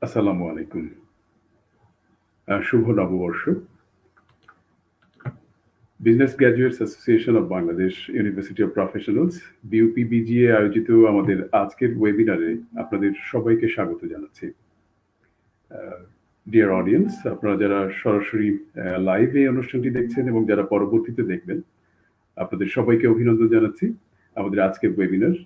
আসসালামু আলাইকুম। শুভ নববর্ষ। Business graduates association of Bangladesh university of professionals BUPBGA আয়োজিত আমাদের আজকের ওয়েবিনারে আপনাদের সবাইকে স্বাগত জানাচ্ছি। ডিয়ার অডিয়েন্স, আপনারা যারা সরাসরি লাইভে এই অনুষ্ঠানটি দেখছেন এবং যারা পরবর্তীতে দেখবেন, আপনাদের সবাইকে অভিনন্দন জানাচ্ছি আমাদের আজকের ওয়েবিনার।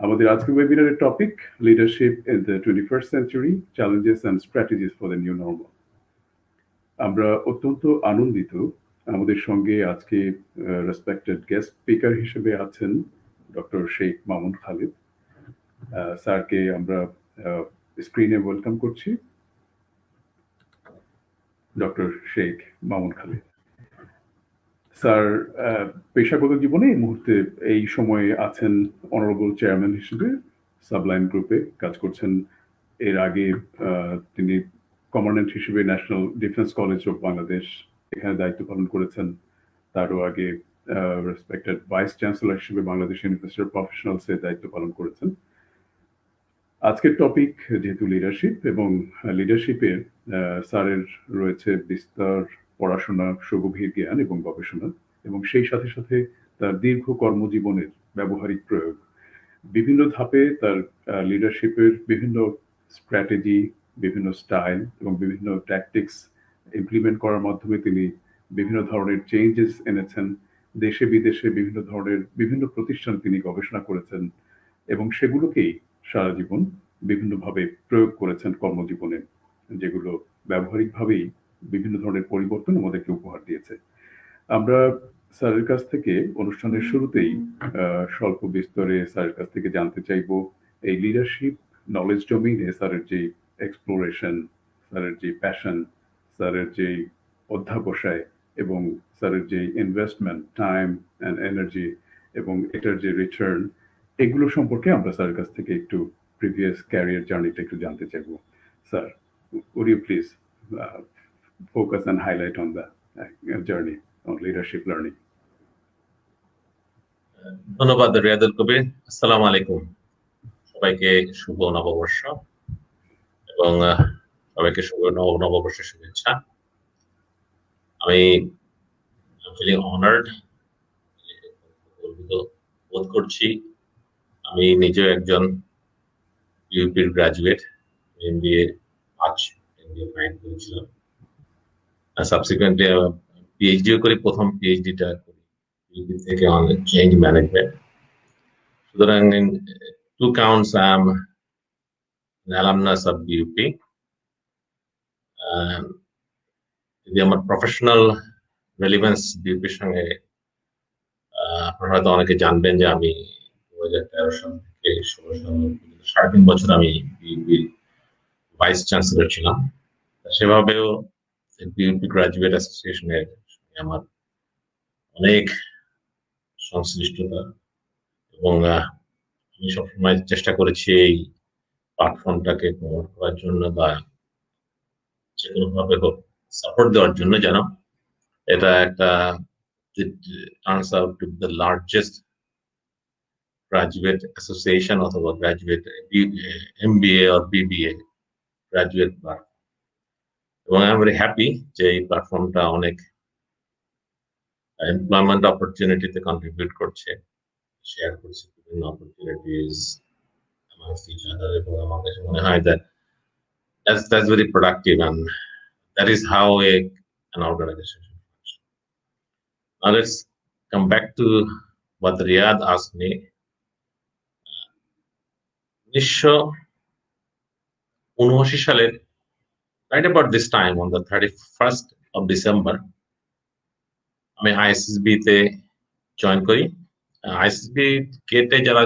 আমাদের আজকের ওয়েবিনারের topic leadership in the 21st century, challenges and strategies for the new normal. আমরা অত্যন্ত আনন্দিত আমাদের সঙ্গে আজকে রেসপেক্টেড গেস্ট স্পিকার হিসেবে আছেন ডক্টর শেখ মামুন খালিদ। স্যারকে আমরা স্ক্রিনে ওয়েলকাম করছি। ডক্টর শেখ মামুন খালিদ স্যার পেশাগত জীবনে এই মুহূর্তে এই সময়ে আছেন অনারেবল চেয়ারম্যান হিসেবে সাবলাইন গ্রুপে কাজ করছেন। এর আগে তিনি কমান্ড্যান্ট হিসেবে national defence college of Bangladesh এখানে দায়িত্ব পালন করেছেন। তারও আগে রেসপেক্টেড ভাইস চ্যান্সেলর হিসেবে বাংলাদেশ ইউনিভার্সিটি অফ প্রফেশনালসে দায়িত্ব পালন করেছেন। আজকের টপিক যেহেতু লিডারশিপ, এবং লিডারশিপের স্যারের রয়েছে বিস্তর পড়াশোনা, সুগভীর জ্ঞান এবং গবেষণা, এবং সেই সাথে সাথে তার দীর্ঘ কর্মজীবনের ব্যবহারিক প্রয়োগ। বিভিন্ন ধাপে তার লিডারশিপের বিভিন্ন স্ট্র্যাটেজি, বিভিন্ন স্টাইল এবং বিভিন্ন ট্যাকটিক্স ইমপ্লিমেন্ট করার মাধ্যমে তিনি বিভিন্ন ধরনের চেঞ্জেস এনেছেন। দেশে বিদেশে বিভিন্ন ধরনের বিভিন্ন প্রতিষ্ঠানে তিনি গবেষণা করেছেন এবং সেগুলোকেই সারা জীবন বিভিন্নভাবে প্রয়োগ করেছেন কর্মজীবনে, যেগুলো ব্যবহারিকভাবেই বিভিন্ন ধরনের পরিবর্তন আমাদেরকে উপহার দিয়েছে। আমরা স্যারের কাছ থেকে অনুষ্ঠানের শুরুতেই স্বল্প বিস্তরে স্যারের কাছ থেকে জানতে চাইব এই লিডারশিপ নলেজ ডোমেইনে স্যারের যে এক্সপ্লোরেশন, স্যারের যে প্যাশন, স্যারের যে অধ্যাবসায় এবং স্যারের যে ইনভেস্টমেন্ট, টাইম অ্যান্ড এনার্জি এবং এটার যে রিটার্ন, এগুলো সম্পর্কে আমরা স্যারের কাছ থেকে একটু প্রিভিয়াস ক্যারিয়ার জার্নিটা একটু জানতে চাইব। Sir, would you please focus and highlight on the journey on leadership learning? ধন্যবাদ রিয়াদুল কবির। আসসালামু আলাইকুম, সবাইকে শুভ নববর্ষ এবং সবাইকে শুভ নববর্ষের শুভেচ্ছা। আমি ফিলিং অনার্ড, গর্বিত বোধ করছি। আমি নিজেও একজন ইউপির গ্রাজুয়েট, এমবিএ 5 এমবিএ ফাইন করেছিলাম। সাবসিকুয়েন্টলি পিএইচডিও করি, প্রথম পিএইচডিটা করি ইউপি থেকে অন চেঞ্জ ম্যানেজমেন্ট। সুতরাং two counts I am an alumnus of BUP. যদি আমার প্রফেশনাল রেলিভেন্স বিউপির সঙ্গে, আপনারা হয়তো অনেকে জানবেন যে আমি 2013 সাল থেকে 16 সাল 3.5 বছর আমি বিউপির ভাইস চ্যান্সেলর ছিলাম। সেভাবেও বিউপি গ্রাজুয়েট অ্যাসোসিয়েশনের আমার অনেক সংশ্লিষ্টতা, এবং আমি সবসময় চেষ্টা করেছি এই প্ল্যাটফর্মটাকে প্রমোট করার জন্য বা যে কোনোভাবে সাপোর্ট দেওয়ার জন্য, যেন এটা একটা it turns out to be the largest graduate association অথবা graduate MBA or BBA graduate platform, এবং I'm very happy যে এই প্ল্যাটফর্মটা অনেক এমপ্লয়মেন্ট অপরচুনিটিতে কন্ট্রিবিউট করছে, শেয়ার করছে বিভিন্ন অপরচুনিটিস amongst each other, এবং আমার কাছে মনে হয় that that's very productive, and that is how an organization should function. Now let's come back to what Riyad asked me. 1979 সালের right about this time, on the 31st of December, আমি ISSB তে join করি। ISSB কেতে যারা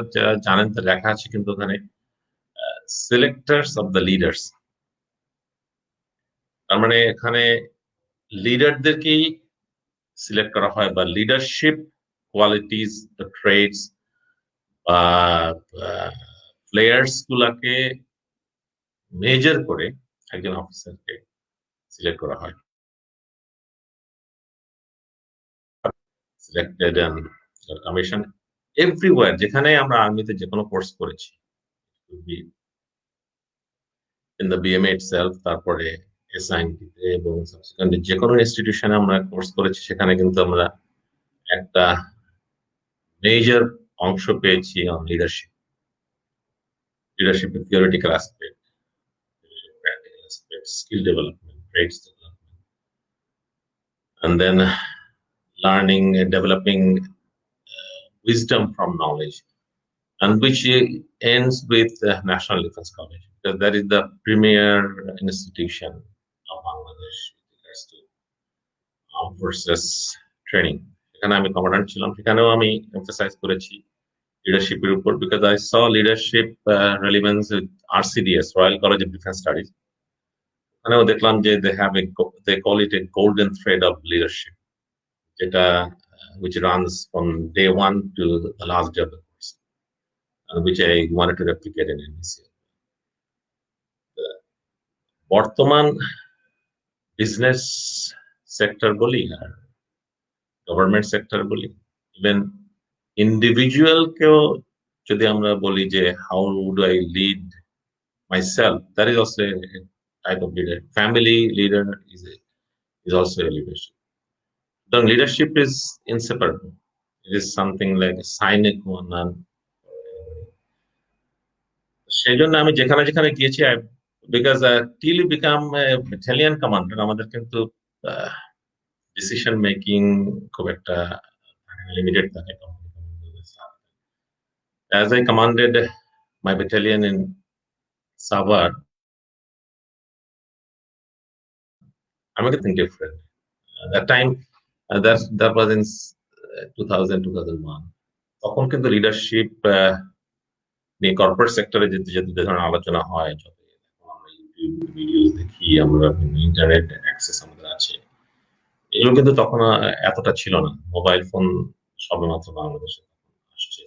জানেন তা লেখা আছে কিন্তু ওখানে সিলেক্টার্স অফ দ্য লিডার্স, তার মানে এখানে লিডারদেরকেই সিলেক্ট করা হয়, বা লিডারশিপ কোয়ালিটিস, দ্য ট্রেডস বা প্লেয়ার্স গুলাকে মেজার করে একজন অফিসারকে সিলেক্ট করা হয়। Selected and commissioned, এভরিওয়্যার যেখানে আমরা আর্মিতে যে কোনো কোর্স করেছি, ইন দ্য বিএমএ ইটসেলফ, তারপরে এসআইএনটি তে এবং সাবসিকুয়েন্টলি যে কোনো ইনস্টিটিউশনে আমরা কোর্স করেছি, সেখানে কিন্তু আমরা একটা মেজর অংশ পেয়েছি on leadership theoretical aspect, practical aspects, skill development, traits development, and then learning and developing wisdom from knowledge, and which ends with National Defense College, because that is the premier institution of Bangladesh with regards to armed forces training. সেখানে আমি commandant ছিলাম, সেখানেও আমি emphasise করেছি লিডারশিপের উপর, because I saw leadership relevance with RCDS, Royal College of Defense Studies. ওখানেও দেখলাম যে they call it a golden thread of leadership, যেটা which runs from day one to the last day of the course, which I wanted to replicate in NDC. বর্তমান business sector বলি আর government sector বলি, even ইন্ডিভিজুয়ালকেও যদি আমরা বলি যে how would I lead myself, that is also a type of leader. Family leader is also a leadership. The leadership is inseparable. It is something like a sine qua non. সেই জন্য আমি যেখানে যেখানে গিয়েছি, because till you become a battalion commander, আমাদের কিন্তু decision making খুব একটা লিমিটেড থাকে। As I commanded my battalion in Savar, I'm getting different. That time, that was in 2001. তখন কিন্তু লিডারশিপ নিয়ে কর্পোরেট সেক্টরে যেতে যেতে যে ধরনের আলোচনা হয়, যত আমরা ইউটিউব ভিডিওস দেখি, আমরা ইন্টারনেট অ্যাক্সেস আমাদের আছে, এগুলো কিন্তু তখন এতটা ছিল না। মোবাইল ফোন সবেমাত্র বাংলাদেশে আসছে,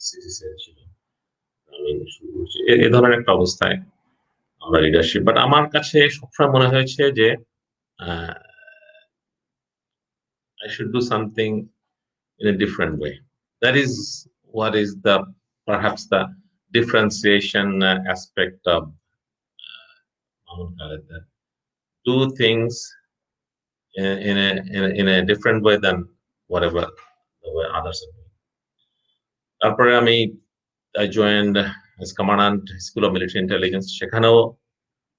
সিটিসেল ছিল, আমি শুরু করছি এ ধরনের একটা অবস্থায় আমরা লিডারশিপ। বাট আমার কাছে সবসময় মনে হয়েছে যে I should do something in a different way. That is what is perhaps the differentiation aspect of Mahmoud Khalid, that do things in a different way than whatever the way others are doing. তারপরে I joined as commandant School of Military Intelligence. সেখানেও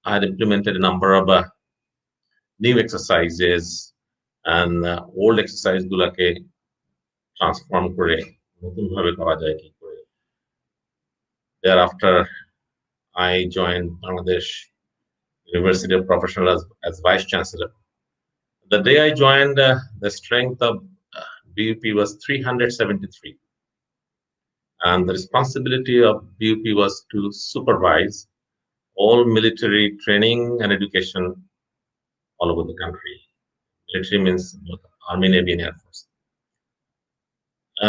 I had implemented a number of new exercises and old exercise গুলাকে transform করে নতুন ভাবে করা যায় কি করে। Thereafter I joined Bangladesh University of Professionals as Vice Chancellor. The day I joined, the strength of BUP was 373, and the responsibility of BUP was to supervise all military training and education all over the country. Military means both Army, Navy, and Air Force.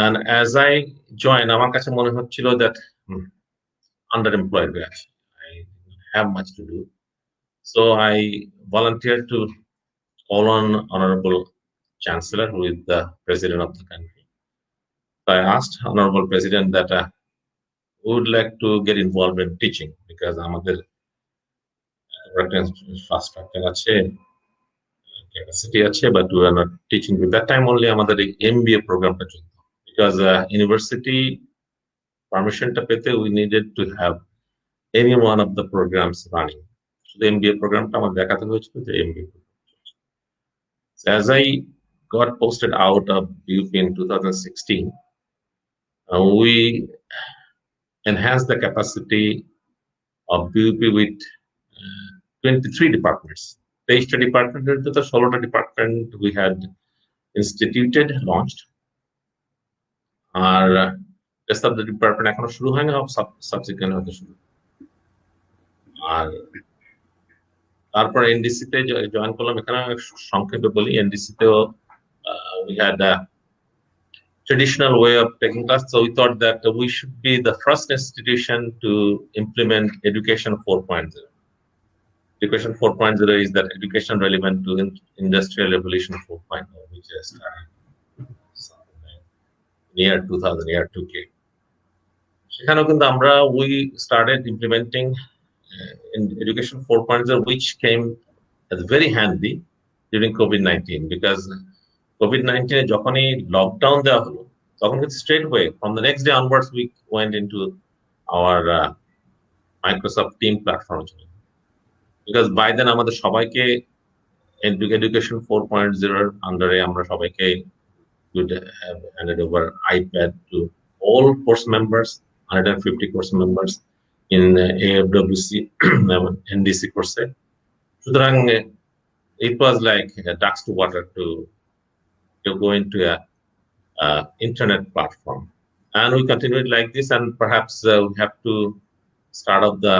And as I joined, আমার কাছে মনে হচ্ছিল that underemployed হয়ে আছি, I didn't have much to do. So I volunteered to call on Honorable Chancellor, who is the President of the country. So I asked Honorable President that we would like to get involved in teaching, because আমাদের infrastructure আছে, capacity আছে, but we are not teaching. At that time only আমাদের এই MBA প্রোগ্রামটা চলত, because university permissionটা পেতে we needed to have any one of the programs running. So the MBA প্রোগ্রামটা আমার দেখাতে হয়েছিল যে MBA program. So as I got posted out of BUP in 2016, we enhanced the capacity of BUP with 23 departments. 23টা ডিপার্টমেন্টের তো 16টা department we had instituted, launched. আর rest of the department এখনো শুরু হয়নি, সাবসিকুয়েন্ট হতে শুরু। আর তারপর এনডিসি তে জয়েন করলাম। এখানে সংক্ষেপে বলি, এনডিসি তেও we had a traditional way of taking class, so we thought that we should be the first institution to implement Education 4.0. Education 4.0 is that education relevant to Industrial Revolution 4.0, which has started near 2000 year 2K. সেখানেও কিন্তু আমরা we started implementing in education 4.0, which came as very handy during COVID-19, because COVID-19 এ যখনই lockdown দেওয়া হলো তখন কিন্তু straight away from the next day onwards we went into our Microsoft Team platform, because by then আমাদের সবাইকে education 4.0 এর আন্ডারে আমরা সবাইকে would have handed over iPad to all course members, 150 course members in AFWC NDC course. সুতরাং it was like ducks to water to go into a internet platform, and we continued like this, and perhaps we have to start off the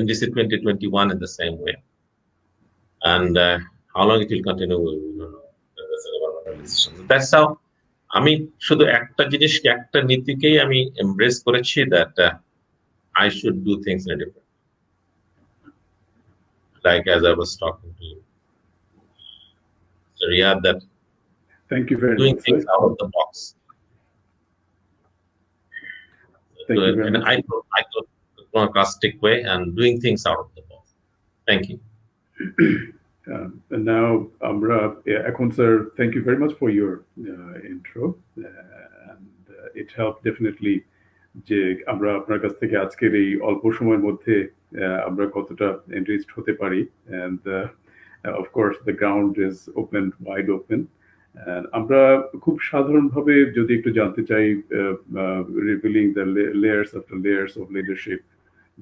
NDC 2021 in the same way, and how long it will continue we don't know. That's a governmental decision. That's how আমি শুধু একটা জিনিসকে একটা নীতিকেই আমি embrace করেছি, that I should do things in a different, like as I was talking to Riyadh, that Thank you very doing much, things sir. out of the box. Thank you very in much. I thought sarcastic way, and doing things out of the box. Thank you. And now, Amra, Akon sir, thank you very much for your intro, and it helped definitely যে আমরা আপনার কাছ থেকে আজকের এই অল্প সময়ের মধ্যে আমরা কতটা এনরিচড হতে পারি, and of course the ground is open, wide open. আমরা খুব সাধারণভাবে যদি একটু জানতে চাই, revealing the layers after layers of leadership,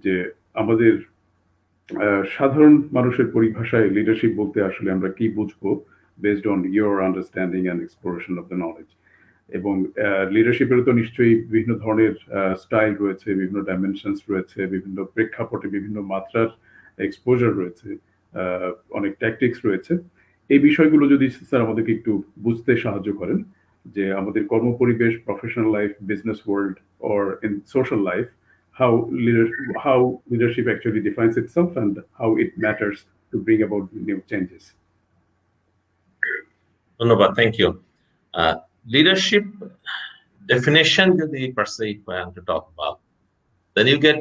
যে আমাদের সাধারণ মানুষের পরিভাষায় লিডারশিপ বলতে আসলে আমরা কি বুঝবো, based on your understanding and exploration of the knowledge. এবং লিডারশিপেরও তো নিশ্চয়ই বিভিন্ন ধরনের স্টাইল রয়েছে, বিভিন্ন ডাইমেনশনস রয়েছে, বিভিন্ন প্রেক্ষাপটে বিভিন্ন মাত্রার এক্সপোজার রয়েছে, অনেক ট্যাকটিক্স রয়েছে। এই বিষয়গুলো যদি স্যার আমাদেরকে একটু বুঝতে সাহায্য করেন, যে আমাদের কর্মপরিবেশ, professional life, business world or in social life, how leadership actually defines itself and how it matters to bring about new changes. ধন্যবাদ, thank you. Leadership definition, যদি per se if I am to talk about, then you get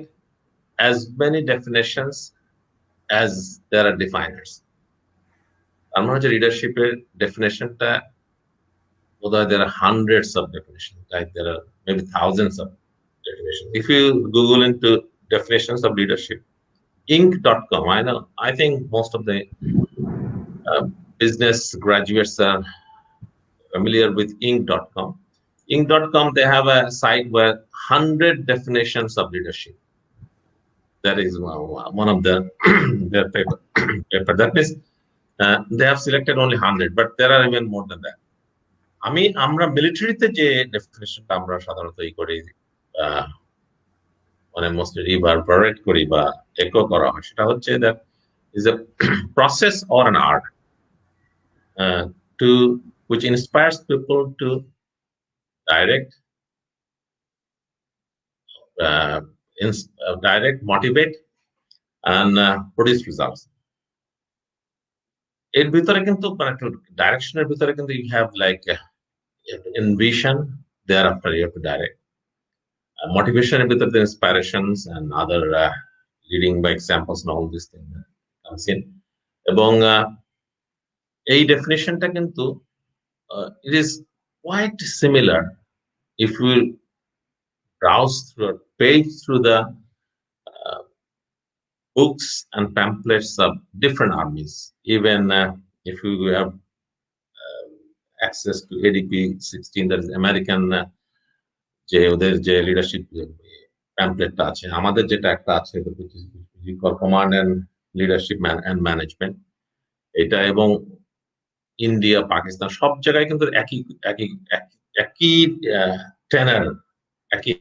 as many definitions as there are definers. আমার মনে হচ্ছে লিডারশিপের ডেফিনেশনটা বোধহয় there are hundreds of definitions, like there are maybe thousands of definitions. If you Google into definitions of leadership, Inc.com, I think most of the business graduates are familiar with Inc.com. Inc.com, they have a site where 100 definitions of leadership. That is one of their paper. That means they have selected only 100, but there are even more than that. আমরা মিলিটারিতে যে ডেফিনেশনটা আমরা সাধারণত করি, মানে mostly রিভারবারেট করি বা একো করা হয়, সেটা হচ্ছে that is a process or an art which inspires people to direct, motivate, and produce results. এর ভিতরে কিন্তু ডাইরেকশনের ভিতরে কিন্তু you have like envision, thereafter you have to direct. Motivation এর ভিতরে the inspirations and other leading by examples and all these things comes in. এবং এই ডেফিনেশনটা কিন্তু it is quite similar if you browse through or page through the books and pamphlets of different armies. Even if you have access to ADP 16, that is American যে ওদের যে leadership প্যাম্পলেটটা আছে, আমাদের যেটা একটা আছে command and leadership and management, এটা এবং ইন্ডিয়া, পাকিস্তান সব জায়গায় কিন্তু একই টেনার, একই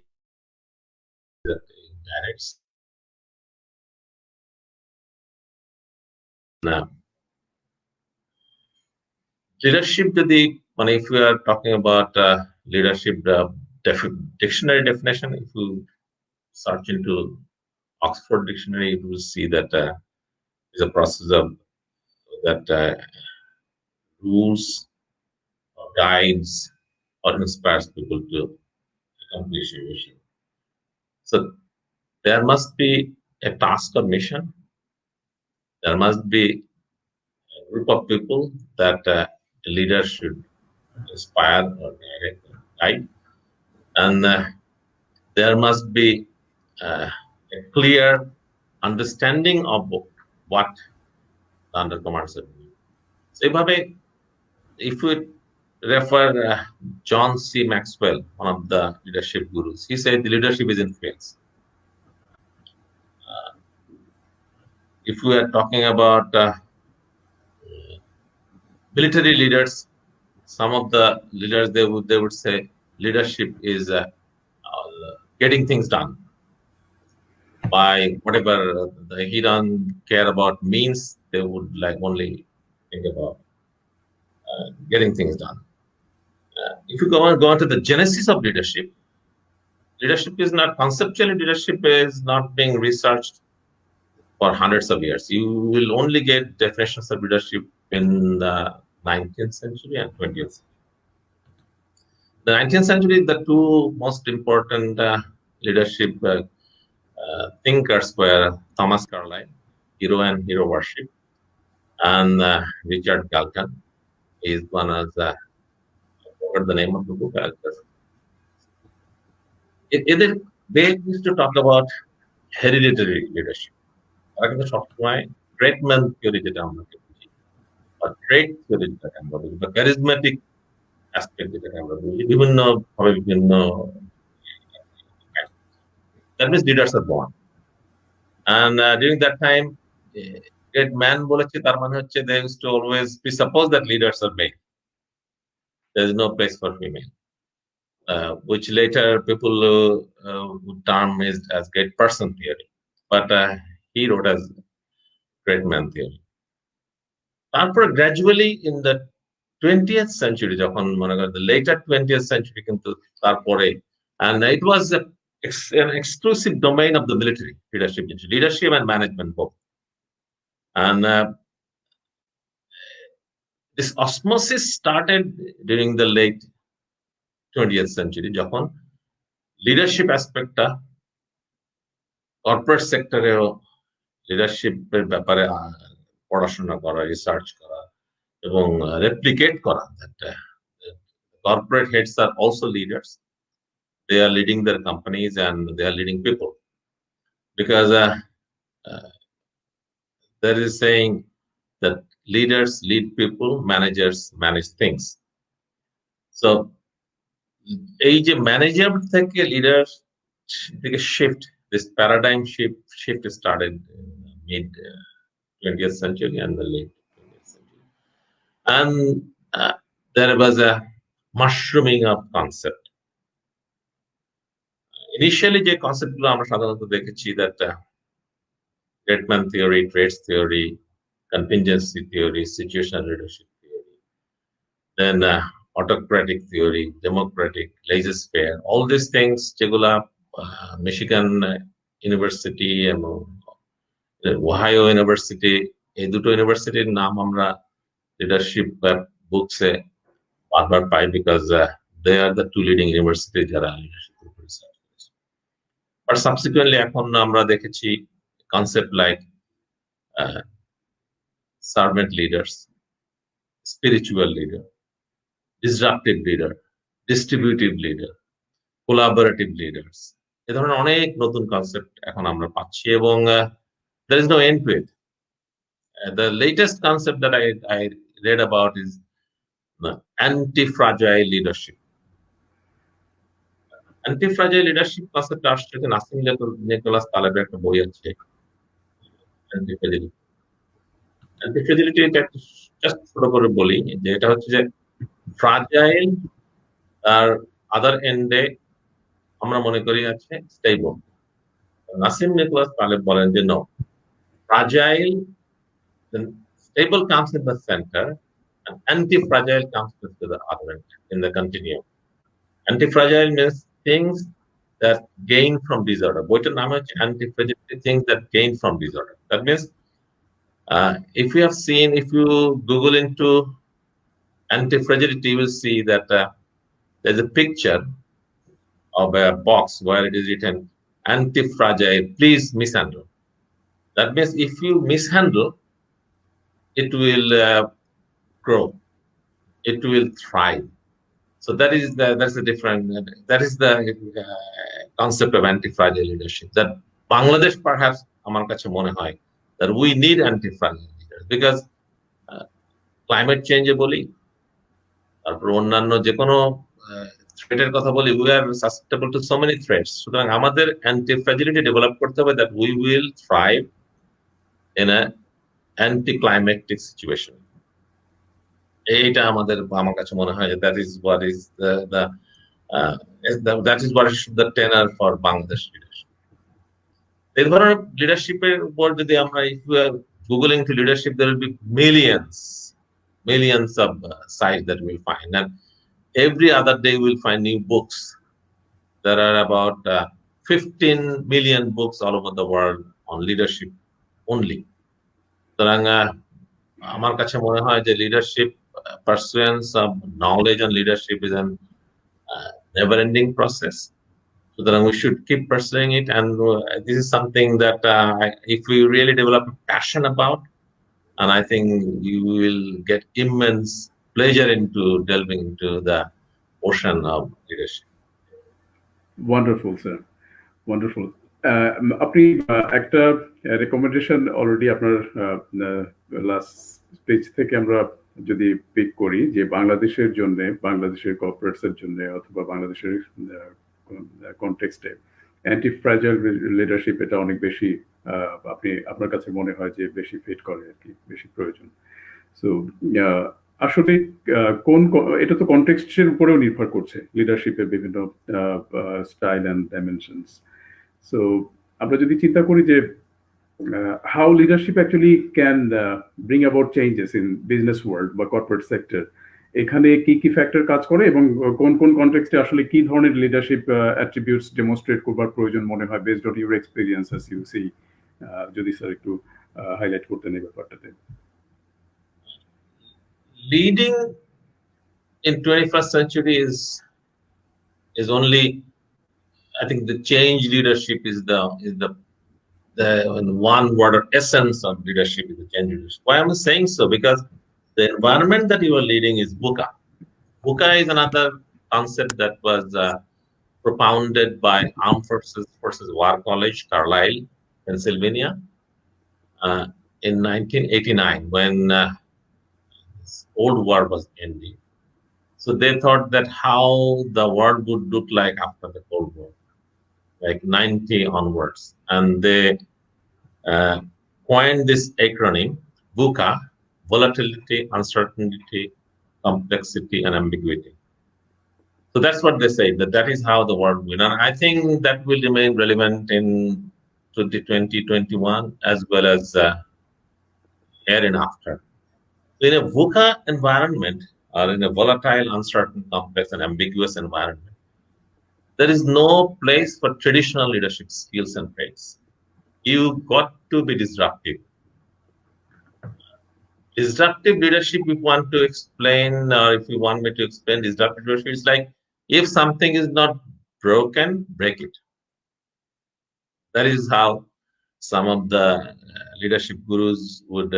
leadership যদি মানে if we are talking about leadership dictionary definition, if you search into Oxford Dictionary, you will see that is a process of that rules or guides or inspires people to accomplish a mission. So there must be a task or mission. There must be a group of people that a leader should inspire or direct or guide. And there must be a clear understanding of what the under commands are doing. So if we refer John C. Maxwell, one of the leadership gurus, he said the leadership is influence. If we are talking about military leaders, some of the leaders they would say leadership is getting things done by whatever he don't care about means. They would like only think about getting things done. If you go on to the genesis of leadership, leadership is not conceptually. Leadership is not being researched for hundreds of years. You will only get definitions of leadership in the 19th century and 20th century. The 19th century, the two most important leadership thinkers were Thomas Carlyle, Hero and Hero Worship, and Richard Galton is one of the, I forgot the name of the book. They used to talk about hereditary leadership. Great man theory যেটা আমরা বুঝি বা ট্রেট theory যেটাকে আমরা বুঝি বা charismatic aspect যেটাকে আমরা বুঝি বিভিন্ন ভাবে বিভিন্ন that means leaders are born and during that time great man বলেছে তার মানে হচ্ছে they used to always presuppose that leaders are male. There is no place for female, which later people would term as great person theory, but he wrote as great man theory. তারপরে gradually in the 20th century, যখন মনে করেন the later 20th century কিন্তু তারপরে, and it was an exclusive domain of the military leadership and management both. And this osmosis started during the late 20th century, যখন leadership aspectটা corporate sector-এও leadership-এর ব্যাপারে পড়াশোনা করা, research করা এবং replicate করা that corporate heads are also leaders. They are leading their companies and they are leading people, because there is saying that leaders lead people, managers manage things. So এই যে manager থেকে leader থেকে shift, this paradigm shift started in the mid 20th century and the late 20th century, and there was a mushrooming of concept. Initially যে concept গুলো আমরা সাধারণত দেখেছি that great man theory, traits theory, contingency theory, situational leadership theory, then autocratic theory, democratic, laissez-faire, all these things যেগুলা Michigan university এবং Ohio university, এই দুটো ইউনিভার্সিটির নাম আমরা লিডারশিপ বুকসে বারবার পাই, because they are the two leading universities যারা লিডারশিপ রিসার্চ করেছে। বাট সাবসিকুয়েন্টলি এখন আমরা দেখেছি concept like servant leaders, spiritual leader, disruptive leader, distributive leader, collaborative leaders, এ ধরনের অনেক নতুন কনসেপ্ট এখন আমরা পাচ্ছি এবং there is no end to it. The latest concept that I read about is anti-fragile leadership. Anti-fragile leadership concept আসছে যে Nasim Nicolas তালেবের একটা বই আছে anti-fragility. Anti-fragility এটা জাস্ট ছোট করে বলি যে এটা হচ্ছে যে ফ্রাজাইল আর আদার এন্ডে আমরা মনে করি আছে স্টেবল। নাসিম নিকোলাস তালেব বলেন যে no, fragile, then stable comes in the center and anti-fragile comes to the other end in the continuum. Anti-fragile means things that gain from disorder. বইটার নাম হচ্ছে anti-fragility, things that gain from disorder. That means if you have seen, if you Google into anti-fragility, you will see that there's a picture of a box where it is written anti-fragile, please mishandle. That means if you mishandle, it will grow, it will thrive. So that's the different, that is the concept of anti-fragile leadership. That Bangladesh perhaps আমার কাছে মনে হয় that we need anti-fragile leaders because climate change বলি, তারপর অন্যান্য যে কোনো থ্রেটের কথা বলি, we are susceptible to so many threats. সুতরাং আমাদের anti-fragility ডেভেলপ করতে হবে that we will thrive in a anti-climatic situation. এইটা আমার কাছে মনে হয় that is what is the tenor for Bangladesh leadership. এই ধরনের লিডারশিপের উপর যদি আমরা if we are googling to leadership, there will be millions of sites that we'll find, and every other day we'll find new books. There are about 15 million books all over the world on leadership only. সুতরাং আমার কাছে মনে হয় যে leadership pursuance of knowledge and leadership is an never-ending process. So then we should keep pursuing it, and this is something that if we really develop a passion about, and I think you will get immense pleasure into delving into the ocean of leadership. Wonderful, sir. Wonderful. আপনি একটা recommendation already আপনার last page থেকে আমরা যদি pick করি যে বাংলাদেশের জন্য, বাংলাদেশের কর্পোরেটসের জন্য অথবা বাংলাদেশের কনটেক্সটে অ্যান্টি ফ্র্যাজাইল লিডারশিপ, এটা অনেক বেশি আপনার কাছে মনে হয় যে বেশি ফিট করে আর কি, বেশি প্রয়োজন। সো আসলে এটা তো কনটেক্সটের উপরেও নির্ভর করছে লিডারশিপের বিভিন্ন স্টাইল অ্যান্ড ডাইমেনশনস। সো আমরা যদি চিন্তা করি যে how leadership actually can bring about changes in business world বা corporate sector, এখানে কি কি ফ্যাক্টর কাজ করে এবং কোন কোন কনটেক্সটে আসলে কি ধরনের লিডারশিপ অ্যাট্রিবিউটস ডেমনস্ট্রেট করবার প্রয়োজন মনে হয় based on your experience as you see, যদি স্যার একটু হাইলাইট করতেন এই ব্যাপারটাতে। Leading in 21st century is only, I think the change leadership is the one word or essence of leadership is the change leadership. Why am I saying so? Because the environment that you are leading is VUCA. VUCA is another concept that was propounded by Armed Forces War College, Carlisle, Pennsylvania, in 1989 when this Old War was ending. So they thought that how the world would look like after the Cold War, like 90 onwards, and they coined this acronym VUCA: volatility, uncertainty, complexity, and ambiguity. So that's what they say, that is how the world will. And I think that will remain relevant in 2020, 21, as well as here and after. In a VUCA environment, or in a volatile, uncertain, complex, and ambiguous environment, there is no place for traditional leadership skills and traits. You got to be disruptive. Disruptive leadership, if you want to explain, or if you want me to explain disruptive leadership, it's like if something is not broken, break it. That is how some of the leadership gurus would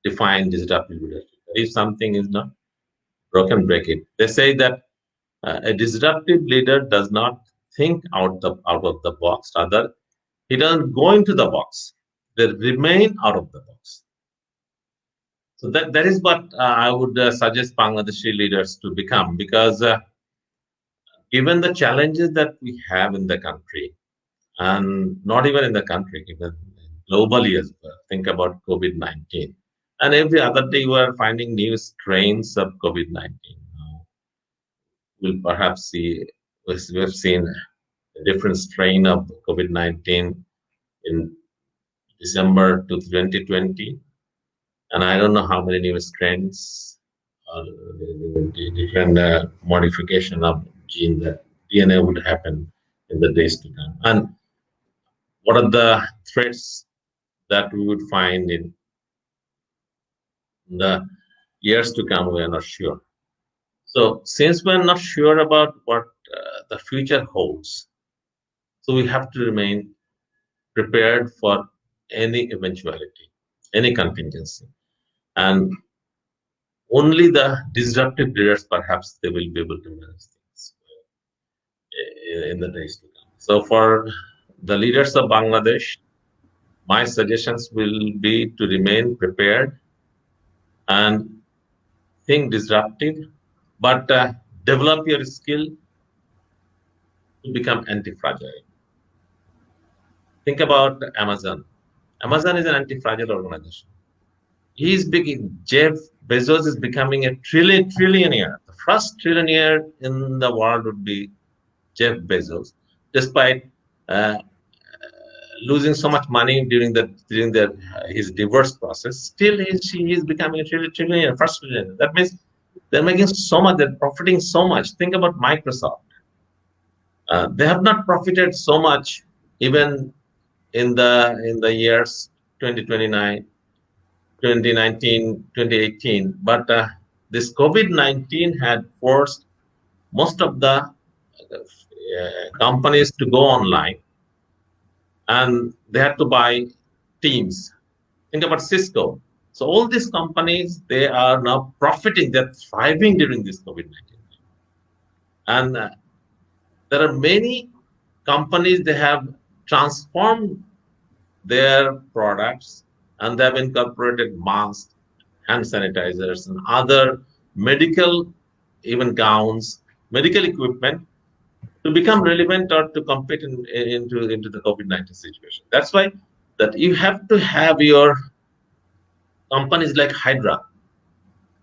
define disruptive leadership. If something is not broken, break it. They say that a disruptive leader does not think out of the box. Rather, he doesn't go into the box. They remain out of the box. So that is what I would suggest Bangladeshi leaders to become, because given the challenges that we have in the country, and not even in the country, even globally as well, think about COVID-19. And every other day we are finding new strains of COVID-19. We'll perhaps see, we've seen a different strain of COVID-19 in December 2020. And I don't know how many new strains or different modification of gene, that DNA would happen in the days to come. And what are the threats that we would find in the years to come? We are not sure. So since we're not sure about what the future holds, so we have to remain prepared for any eventuality, any contingency. And only the disruptive leaders, perhaps, they will be able to manage things in the days to come. So for the leaders of Bangladesh, my suggestions will be to remain prepared and think disruptive, but develop your skill to become anti-fragile. Think about Amazon. Amazon is an anti-fragile organization. Jeff Bezos is becoming a trillionaire. The first trillionaire in the world would be Jeff Bezos, despite losing so much money during his divorce process. Still, he is becoming a trillionaire, first trillionaire. That means they're making so much, they're profiting so much. Think about Microsoft. They have not profited so much even in the years 2029. 2019, 2018, but this COVID-19 had forced most of the companies to go online, and they had to buy teams. Think about Cisco. So all these companies, they are now profiting, they're thriving during this COVID-19. And there are many companies, they have transformed their products, and they have incorporated masks, hand sanitizers, and other medical, even gowns, medical equipment to become relevant or to compete into the COVID-19 situation. That's why that you have to have your companies like Hydra,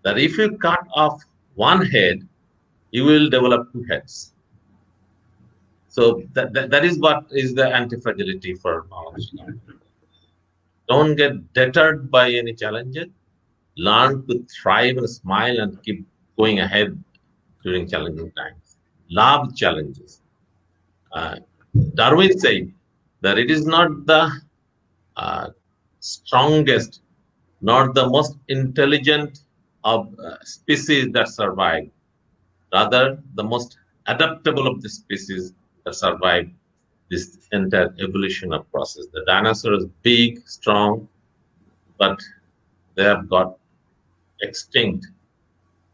that if you cut off one head, you will develop two heads. So that is what is the anti-fragility for Bangladesh. Don't get deterred by any challenges. Learn to thrive and smile and keep going ahead during challenging times. Love challenges. Darwin said that it is not the strongest, not the most intelligent of species that survive. Rather, the most adaptable of the species that survive this entire evolution of process. The dinosaur is big, strong, but they have got extinct.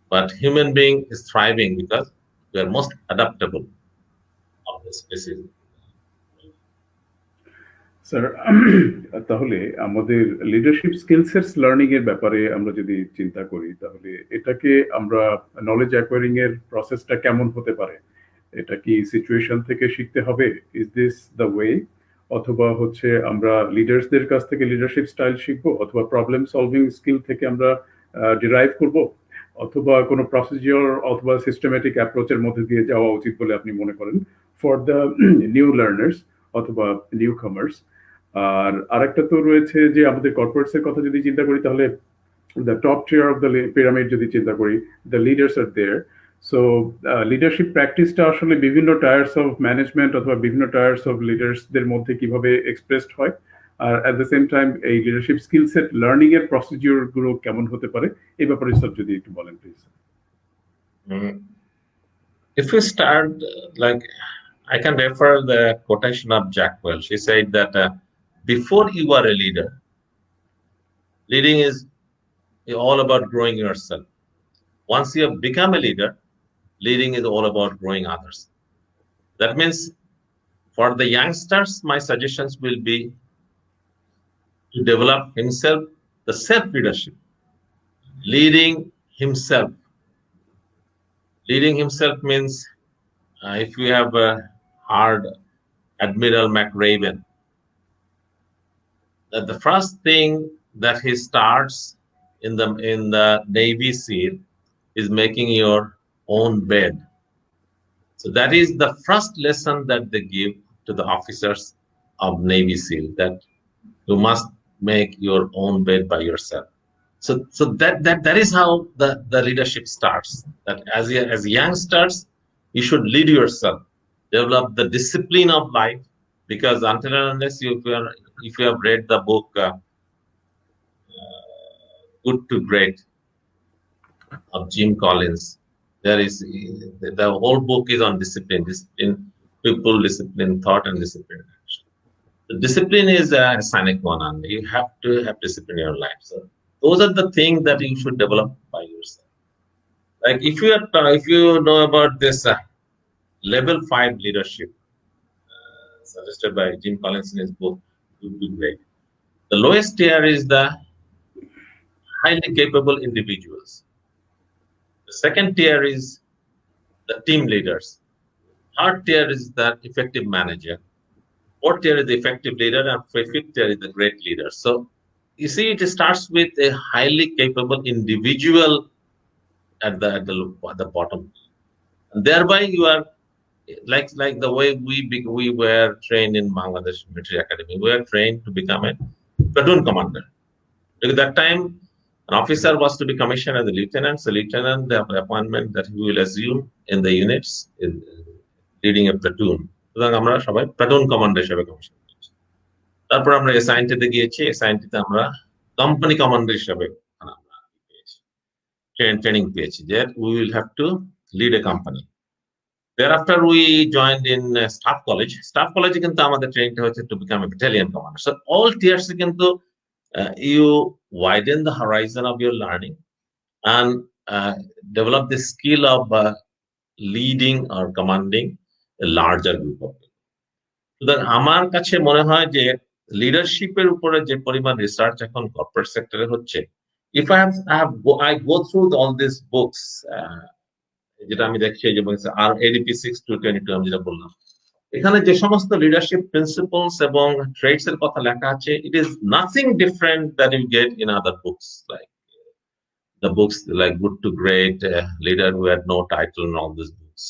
But human being is thriving because we are most adaptable of the species. Sir, তাহলে আমাদের leadership স্কিলসের learning এর ব্যাপারে আমরা যদি চিন্তা করি, তাহলে এটাকে আমরা নলেজ অ্যাকোয়ারিং এর প্রসেসটা কেমন হতে পারে? এটা কি সিচুয়েশন থেকে শিখতে হবে? Is this the way? অথবা হচ্ছে আমরা লিডার্সদের কাছ থেকে লিডারশিপ স্টাইল শিখবো, অথবা প্রবলেম সলভিং স্কিল থেকে আমরা ডিরাইভ করব, অথবা কোনো প্রসিজিওর অথবা সিস্টেমেটিক অ্যাপ্রোচের মধ্যে দিয়ে যাওয়া উচিত বলে আপনি মনে করেন ফর দ্য নিউ লার্নার্স অথবা নিউ কামার্স? আর আরেকটা তো রয়েছে যে আমাদের কর্পোরেটস এর কথা যদি চিন্তা করি, তাহলে the top tier of the pyramid যদি চিন্তা করি, the leaders are there. So leadership প্র্যাকটিসটা আসলে বিভিন্ন টায়ার্স অফ ম্যানেজমেন্ট অথবা বিভিন্ন টায়ার্স অফ লিডার্সদের মধ্যে কিভাবে এক্সপ্রেসড হয়, আর অ্যাট দ্য সেম টাইম এই লিডারশিপ স্কিল সেট লার্নিং এর প্রসিডিওর গুলো কেমন হতে পারে, এই ব্যাপারে সব যদি একটু বলেন please. If we start, like, I can refer the quotation of Jack Welch. She said that before you are a leader, leading is all about growing yourself. Once you have become a leader, leading is all about growing others. That means for the youngsters, my suggestions will be to develop himself, the self-leadership, leading himself. Leading himself means if we have heard Admiral McRaven, that the first thing that he starts in the Navy SEAL is making your own bed. So that is the first lesson that they give to the officers of Navy SEAL, that you must make your own bed by yourself. So that is how the leadership starts. That as youngsters, you should lead yourself, develop the discipline of life, because until and unless if you have read the book Good to Great of Jim Collins, There is the whole book is on discipline, people, discipline thought, and discipline action. The discipline is a sine qua non. You have to have discipline in your life. So those are the things that you should develop by yourself. Like if you know about this level 5 leadership suggested by Jim Collins in his book, Good to Great. The lowest tier is the highly capable individuals. The second tier is the team leaders. Third tier is the effective manager. Fourth tier is the effective leader, and fifth tier is the great leader. So you see, it starts with a highly capable individual at the bottom, and thereby you are like the way we were trained in Bangladesh Military Academy. We were trained to become a platoon commander. At that time, an officer was to be commissioned as a lieutenant. So lieutenant, the appointment that he will assume in the units in leading a platoon. সুতরাং আমরা সবাই platoon commander হিসেবে commission পেয়েছি। তারপর আমরা এসআইএনটিতে গিয়েছি, এসআইএনটিতে আমরা company commander হিসেবে আমরা পেয়েছি, ট্রেনিং পেয়েছি যে we will have to lead a company. Thereafter we joined in staff college. Staff college কিন্তু আমাদের ট্রেনিংটা হচ্ছে to become a battalion commander. So all tiers কিন্তু you widen the horizon of your learning and develop the skill of leading or commanding a larger group of people. সুতরাং আমার কাছে মনে হয় যে লিডারশিপের উপরে যে পরিমাণ রিসার্চ এখন কর্পোরেট সেক্টরে হচ্ছে, if I go through all these books, যেটা আমি দেখছি যে আর ADP 6-22 আমি যেটা বললাম, এখানে যে সমস্ত লিডারশিপ প্রিন্সিপলস এবং ট্রেটস এর কথা লেখা আছে, it is nothing different that you get in other books, like the books like Good to Great, Leader Who Had No Title, and all these books.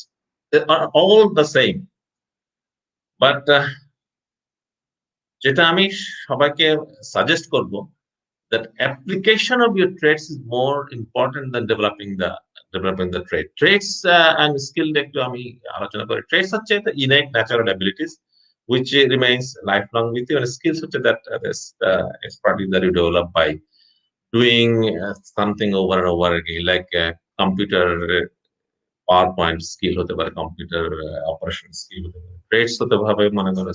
They are all the same. But যেটা আমি সবাইকে suggest করব, that application of your traits is more important than developing the trait. Traits and skill একটু আমি আলোচনা করি। Traits হচ্ছে the innate natural abilities which remains lifelong with you, and skills হচ্ছে that expertise that you develop by doing something over and over again, like computer PowerPoint skill হতে পারে, computer operation skill হতে পারে। Traits হতে হবে মনে করো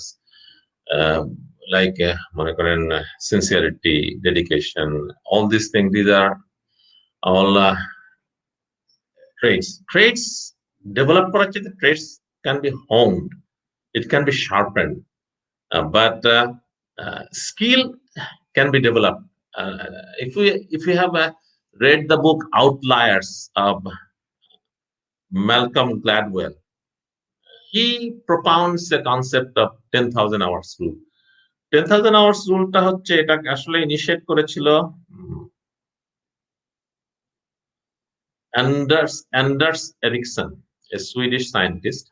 like মনে করেন sincerity, dedication, all these things, these are all traits develop করার চেয়ে traits can be honed, it can be sharpened, but skill can be developed. If we have read the book Outliers of Malcolm Gladwell, he propounds the concept of 10,000 hours rule. 10,000 hours রুলটা হচ্ছে, এটা আসলে initiate করেছিল Anders Ericsson, এ Swedish scientist.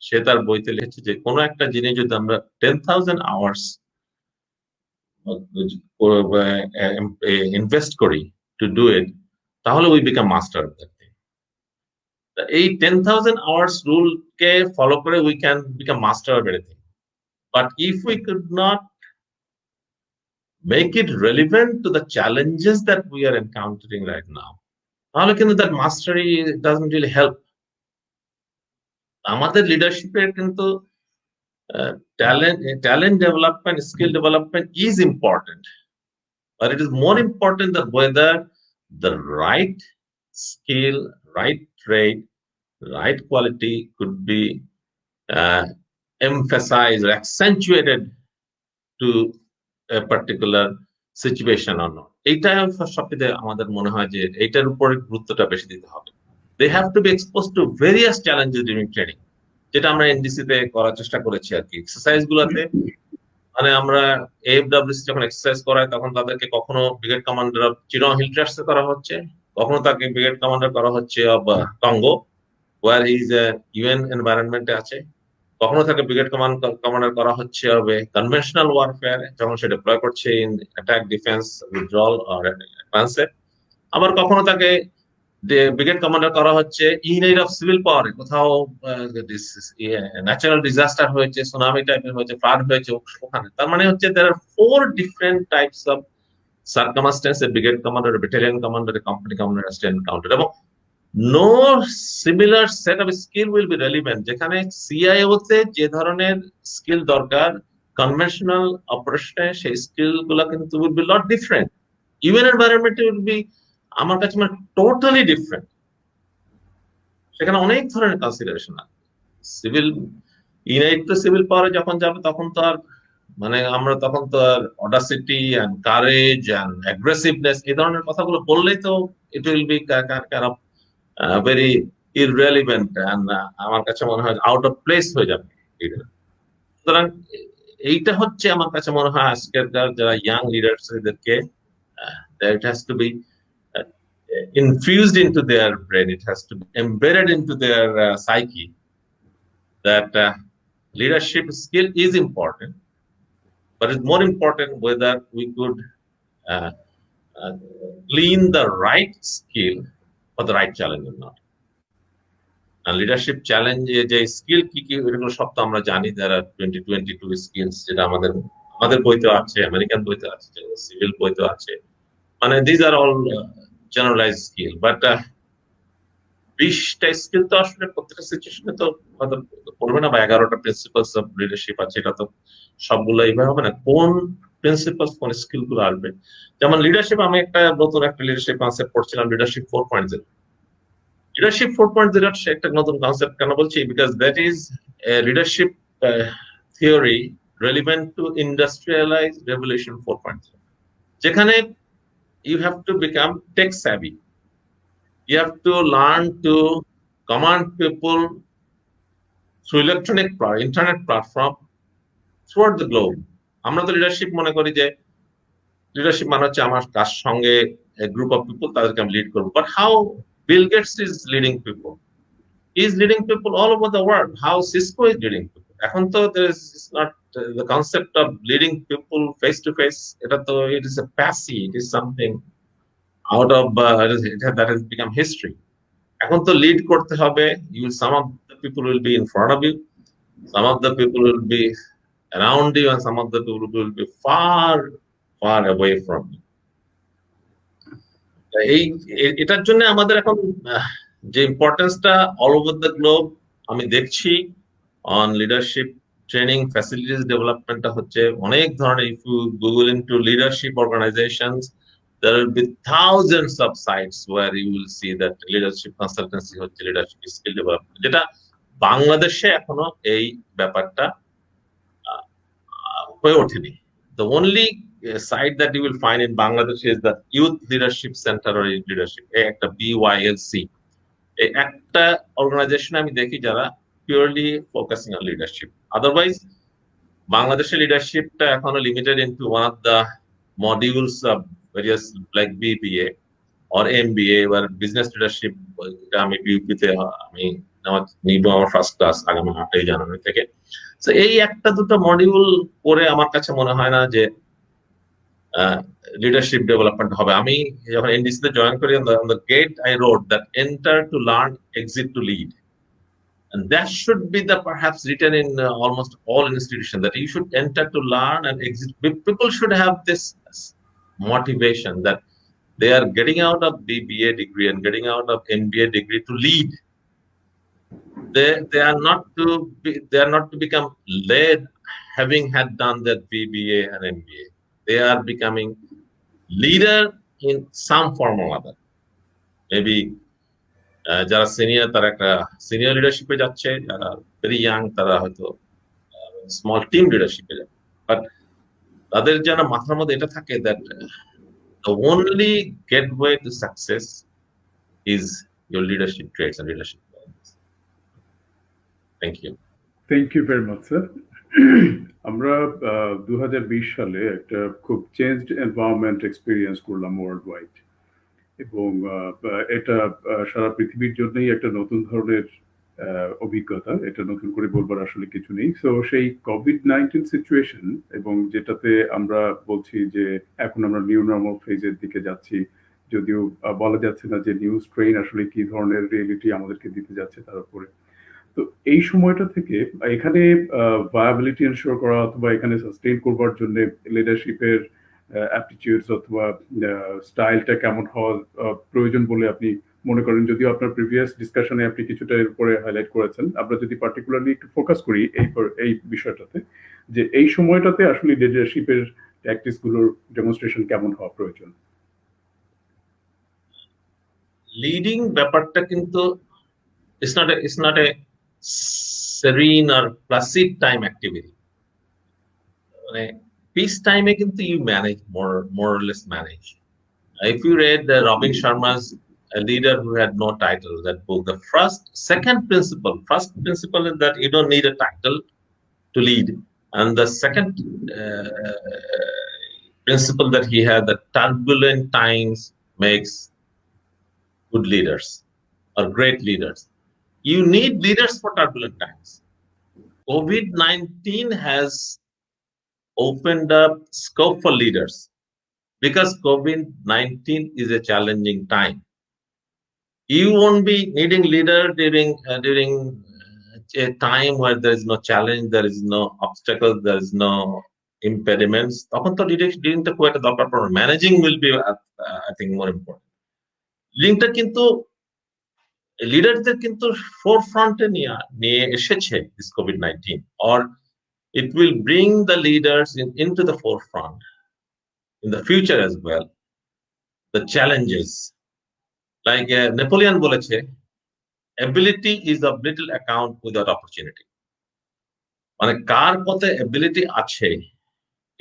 সে তার বইতে লিখেছে যে কোনো একটা জিনিস যদি আমরা 10,000 আওয়ার্স ইনভেস্ট করি টু ডু ইট, তাহলে we become master of that thing. এই 10,000 আওয়ার্স রুলকে ফলো করে we can become master of anything. But if we could not make it relevant to the challenges that we are encountering right now, তাহলে কিন্তু that mastery doesn't really help. আমাদের লিডারশিপের কিন্তু talent development, skill development is important, but it is more important that whether the right skill, right trait, right quality could be emphasized or accentuated to a particular situation or not. এইটা সবচেয়ে আমাদের মনে হয় যে এইটার উপরে গুরুত্বটা বেশি দিতে হবে। They have to be exposed to various challenges during training, যেটা আমরা এনডিসিতে করার চেষ্টা করেছি আর কি। এক্সারসাইজ গুলোতে মানে আমরা AFWC যখন এক্সারসাইজ করাই, তখন তাদেরকে কখনো ব্রিগেড কমান্ডার অফ চিনো হিল ট্রাস্টে করা হচ্ছে, কখনো তাকে ব্রিগেড কমান্ডার করা হচ্ছে of Congo, where he is UN এনভায়রনমেন্টে আছে, কখনো তাকে ব্রিগেড কমান্ডার করা হচ্ছে হবে কনভেনশনাল ওয়ারফেয়ার, যখন সে ডিপ্লয় করছে in attack, defence, withdrawal or অ্যাডভান্সে। আবার কখনো তাকে ব্রিগেড কমান্ডার করা হচ্ছে ইন এইড অফ সিভিল পাওয়ারে, কোথাও ন্যাচারাল ডিজাস্টার হয়েছে, সুনামি টাইপের হয়েছে, ফ্লাড হয়েছে ওখানে। তার মানে হচ্ছে there are 4 different types of circumstances a brigade commander, a battalion commander, a company commander has to encounter. এবং no similar set of skill will be relevant. যেখানে সিআইও তে যে ধরনের স্কিল দরকার কনভেনশনাল অপারেশনে সেই স্কিল গুলা কিন্তু will B lot different. UN environment will be আমার কাছে মানে টোটালি ডিফারেন্ট। সেখানে অনেক ধরনের কনসিডারেশন আছে। সিভিল ইউনাইট তো সিভিল পাওয়ারে যখন যাবে তখন তো আর মানে আমরা তখন তো আর audacity and courage and aggressiveness এই ধরনের কথাগুলো বললেই তো it will be kind of very irrelevant and আমার কাছে মনে হয় আউট অফ প্লেস হয়ে যাবে। সুতরাং এইটা হচ্ছে আমার কাছে মনে হয় আজকেরকার যারা ইয়াং লিডার্স এদেরকে it has to be uh, infused into their brain, it has to be embedded into their psyche that leadership skill is important, but it's more important whether we could uh, glean the right skill for the right challenge or not. Leadership চ্যালেঞ্জে যে skill কি কি এগুলো সব তো আমরা জানি। যারা 2022 স্কিলস যেটা আমাদের আমাদের বইতে আছে, আমেরিকান বইতে আছে, সিভিল বইতে আছে, মানে these are all generalise skill. But 20টা স্কিল তো আসলে প্রত্যেকটা সিচুয়েশনে তো হয়তো পড়বে না, বা 11টা প্রিন্সিপালস অফ লিডারশিপ আছে, এটা তো সবগুলো এইভাবে হবে না। কোন প্রিন্সিপালস কোন স্কিল গুলো আসবে? যেমন লিডারশিপ, আমি একটা নতুন একটা লিডারশিপ কনসেপ্ট পড়ছিলাম, লিডারশিপ 4.0। লিডারশিপ 4.0 একটা নতুন কনসেপ্ট কেন বলছি? Because that is leadership theory relevant to industrialize revolution 4.0, যেখানে you have to become tech savvy. You have to learn to command people through internet platform throughout the globe. আমরা তো leadership মনে করি যে লিডারশিপ মানে হচ্ছে আমার কার সঙ্গে গ্রুপ অফ পিপল তাদেরকে আমি লিড করবো। But how Bill Gates is leading people, is leading people all over the world. How Cisco is leading people. এখন তো there is not the concept of leading people face to face. এটা তো it is a passive, it is something out of that has become history. এখন তো lead করতে হবে। You, some of the people will be in front of you, some of the people will be around you, and some of the people will be far away from you. এই এটার জন্য আমাদের এখন যে ইম্পর্টেন্সটা all over the globe আমি দেখছি on leadership training facilities ডেভেলপমেন্টটা হচ্ছে অনেক ধরনের। If you Google into leadership organisations, there will be thousands of sites where you will see that leadership consultancy হচ্ছে leadership skill development, যেটা বাংলাদেশে এখনো এই ব্যাপারটা হয়ে ওঠেনি। The only site that you will find in Bangladesh is the Youth Leadership Center or Youth Leadership, একটা BYLC, এই একটা অর্গানাইজেশন আমি দেখি যারা purely focusing on leadership. Otherwise বাংলাদেশের লিডারশিপটা এখনো limited into one of the modules of various like BBA or MBA বা business leadership. আমি বিউপিতে আমি নিব আমার ফার্স্ট ক্লাস আগামী 8ই জানুয়ারি থেকে। তো এই একটা দুটো মডিউল করে আমার কাছে মনে হয় না যে লিডারশিপ ডেভেলপমেন্ট হবে। আমি যখন এনডিসি তে জয়েন করি, on the gate I wrote that enter to learn, exit to lead, and that should be the perhaps written in almost all institutions, that you should enter to learn and exit. People should have this motivation that they are getting out of BBA degree and getting out of MBA degree to lead. They are not to become led having had done that BBA and MBA. They are becoming leader in some form or other. Maybe যারা senior তারা একটা senior লিডারশিপে যাচ্ছে, যারা very young তারা হয়তো small team লিডারশিপে যাচ্ছে। But তাদের যেন মাথার মধ্যে এটা থাকে that the only gateway to success is your leadership traits and leadership qualities. Thank you. Thank you very much, sir. আমরা 2020 সালে একটা খুব চেঞ্জড এনভায়রনমেন্ট এক্সপিরিয়েন্স করলাম ওয়ার্ল্ড ওয়াইড, এবং এটা সারা পৃথিবীর জন্যই একটা নতুন ধরনের অভিজ্ঞতা। এটা নতুন করে বলবার আসলে কিছু নেই। সো সেই COVID-19 সিচুয়েশন, এবং যেটাতে আমরা বলছি যে এখন আমরা নিউ নর্মাল ফেজের দিকে যাচ্ছি, যদিও বলা যাচ্ছে না যে নিউ স্ট্রেইন আসলে কি ধরনের রিয়েলিটি আমাদেরকে দিতে যাচ্ছে তার উপরে। তো এই সময়টা থেকে এখানে ভায়াবিলিটি এনশিওর করা অথবা এখানে সাস্টেইন করবার জন্য লিডারশিপের অ্যাপটিটিউডস অথবা স্টাইলটা কেমন হওয়া প্রয়োজন বলে আপনি মনে করেন যদিও আপনার প্রিভিয়াস ডিসকাশনে আপনি কিছুটা এর উপরে হাইলাইট করেছেন, আমরা যদি পার্টিকুলারলি একটু ফোকাস করি এই বিষয়টাতে, যে এই সময়টাতে আসলে লিডারশিপের ট্যাকটিক্স গুলোর ডেমনস্ট্রেশন কেমন হওয়া প্রয়োজন? লিডিং ব্যাপারটা কিন্তু it's not a serene or placid time activity. মানে peace time এ কিন্তু you manage more or less manage. If you read Robin Sharma's A Leader Who Had No Title, that book, the second principle is that you don't need a title to lead, and the second principle that he had, that turbulent times makes good leaders or great leaders. You need leaders for turbulent times. COVID-19 has opened up scope for leaders because COVID-19 is a challenging time. You won't be needing leader during a time where there is no challenge, there is no obstacle, there is no impediments. তখন তো লিডিংটা খুব একটা দরকার পড়ে না। Managing will be I think more important. লিডিংটা কিন্তু লিডারদের কিন্তু ফোরফ্রন্টে নিয়ে এসেছে this COVID-19, or it will bring the leaders into the forefront in the future as well. The challenges, like Napoleon বলেছে, ability is of little account without opportunity. মানে কার কত এবিলিটি আছে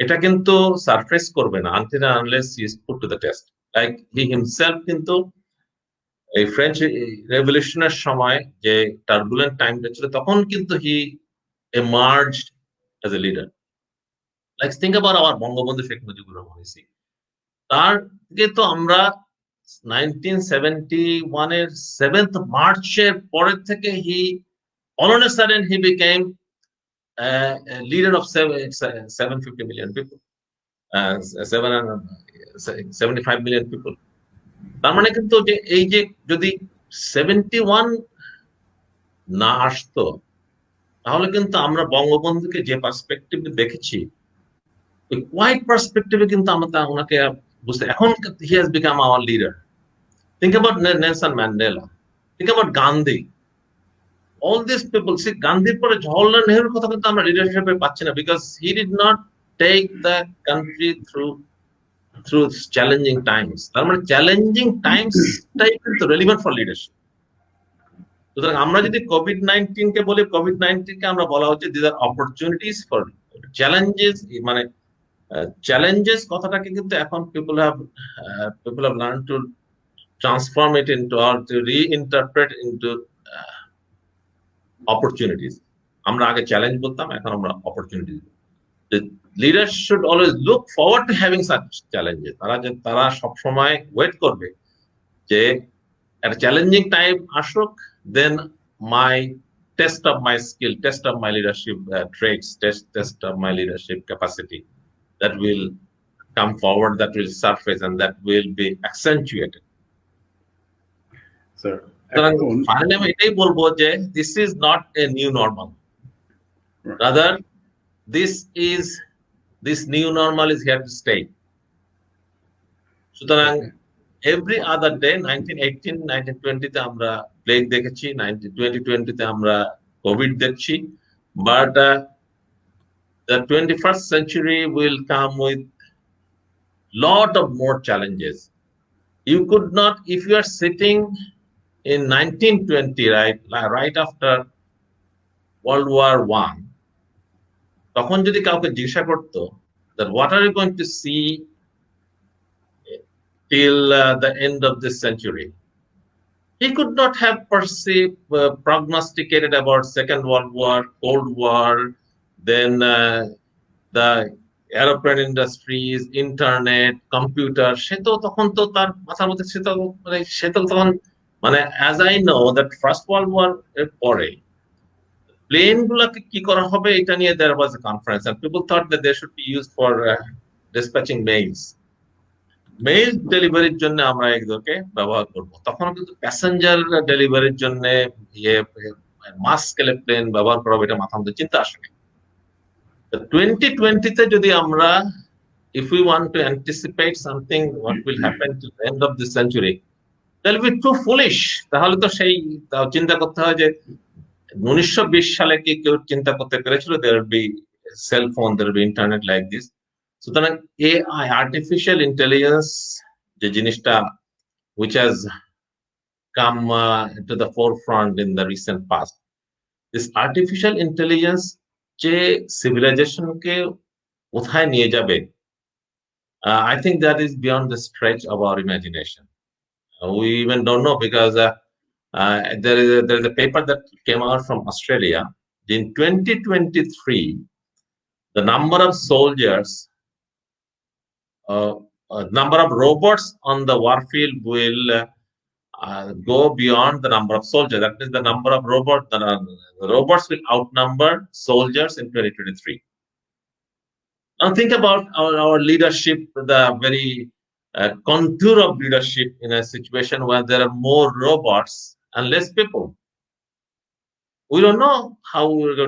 এটা কিন্তু সারফেস করবে না until and unless he is put to the test. Like he himself কিন্তু এই ফ্রেঞ্চ রেভলিউশনের সময় যে টার্বুলেন্ট টাইমটা ছিল তখন কিন্তু হি emerged as a leader. Like think about our Bangabandhu Sheikh Mujibur Rahman. তার থেকে তো আমরা 1971 এর 7th মার্চের পরের থেকে all of a sudden he became a leader of 750 million people, 75 million people. তার মানে কিন্তু যে এই যে যদি 71 না আসতো তাহলে কিন্তু আমরা বঙ্গবন্ধুকে যে পার্সপেক্টিভে দেখেছি ওই কোয়াইট পার্সপেক্টিভে কিন্তু আমরা ওনাকে বুঝতে, এখন he has become our leader. Think about Nelson Mandela, think about Gandhi, all these people. See, Gandhiর পরে জওহরলাল নেহরুর কথা কিন্তু আমরা লিডারশিপে পাচ্ছি না because he did not take the country through challenging times. তার মানে চ্যালেঞ্জিং টাইমসটাই কিন্তু রেলিভেন্ট ফর লিডারশিপ। সুতরাং আমরা যদি COVID-19 কে বলি, COVID-19 কে আমরা বলা হচ্ছে this are opportunities for challenges. মানে চ্যালেঞ্জেস কথাটাকে কিন্তু এখন people have learned to transform it into, or to reinterpret into opportunities. আমরা আগে চ্যালেঞ্জ বলতাম, এখন আমরা opportunities. The leaders should always look forward to having such challenges. তারা সবসময় ওয়েট করবে যে একটা চ্যালেঞ্জিং টাইম আসুক, then my test of my skill, test of my leadership traits, test of my leadership capacity, that will come forward, that will surface, and that will be accentuated. Sir, finally আমি এটাই বলবো যে this is not a new normal. Rather, this new normal is here to stay. সুতরাং every other day, 1918, 1920 তে আমরা plague দেখেছি, 2020 তে আমরা কোভিড দেখছি, but the 21st century will come with lot of more challenges. You could not, if you are sitting in 1920, right after World War I, তখন যদি কাউকে জিজ্ঞাসা করতো that what are you going to see till the end of this century, he could not have prognosticated about Second World War, Cold War, then the aeroplane industries, internet, computer. সে তো তখন তো তার মাথার মধ্যে সে তো তখন মানে as I know that First World War এর পরে প্লেন গুলাকে কি করা হবে এটা নিয়ে there was a conference and people thought that they should be used for dispatching mails. Mail ডেলিভারির জন্য আমরা এগুলোকে ব্যবহার করব। তখন কিন্তু প্যাসেঞ্জার ডেলিভারির জন্য মাস স্কেলে প্লেন ব্যবহার করা হবে এটা মাথার মধ্যে চিন্তা আসেনি। 2020 তে যদি আমরা if we want to anticipate something what will happen to the end of this century, they'll be too foolish. তাহলে তো সেই চিন্তা করতে হয় যে 1920 সালে কি কেউ চিন্তা করতে পেরেছিল there will be cell phone, there will be internet like this. সুতরাং AI, artificial intelligence, যে জিনিসটা which has come to the forefront in the recent past, this artificial intelligence যে সিভিলাইজেশনকে কোথায় নিয়ে যাবে, I think that is beyond the stretch of our imagination. We even don't know because there is a paper that came out from Australia. In 2023, the number of soldiers, number of robots on the warfield will go beyond the number of soldiers. That means the number of robots, the robots will outnumber soldiers in 2023. Now think about our leadership, the very contour of leadership in a situation where there are more robots and less people. We don't know how we're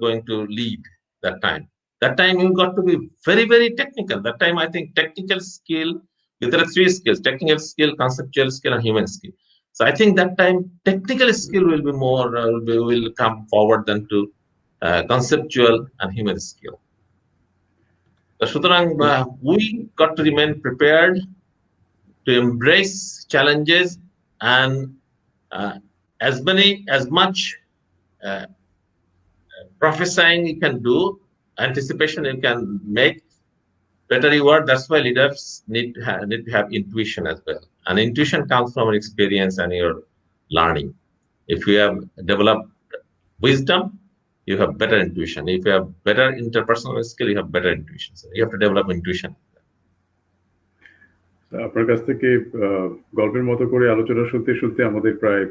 going to lead that time. That time you've got to be very, very technical. That time I think technical skill, there are three skills: technical skill, conceptual skill, and human skill. So I think that time technical skill will be more, will come forward than to conceptual and human skill. সুতরাং we got to remain prepared to embrace challenges and as much prophesying you can do, anticipation you can make, better you are. That's why leaders need to have intuition as well, and intuition comes from experience and your learning. If you have developed wisdom, you have better intuition. If you have better interpersonal skill, you have better intuition. So you have to develop intuition. আপনার কাছ থেকে গল্পের মতো করে আলোচনা শুনতে শুনতে আমাদের প্রায়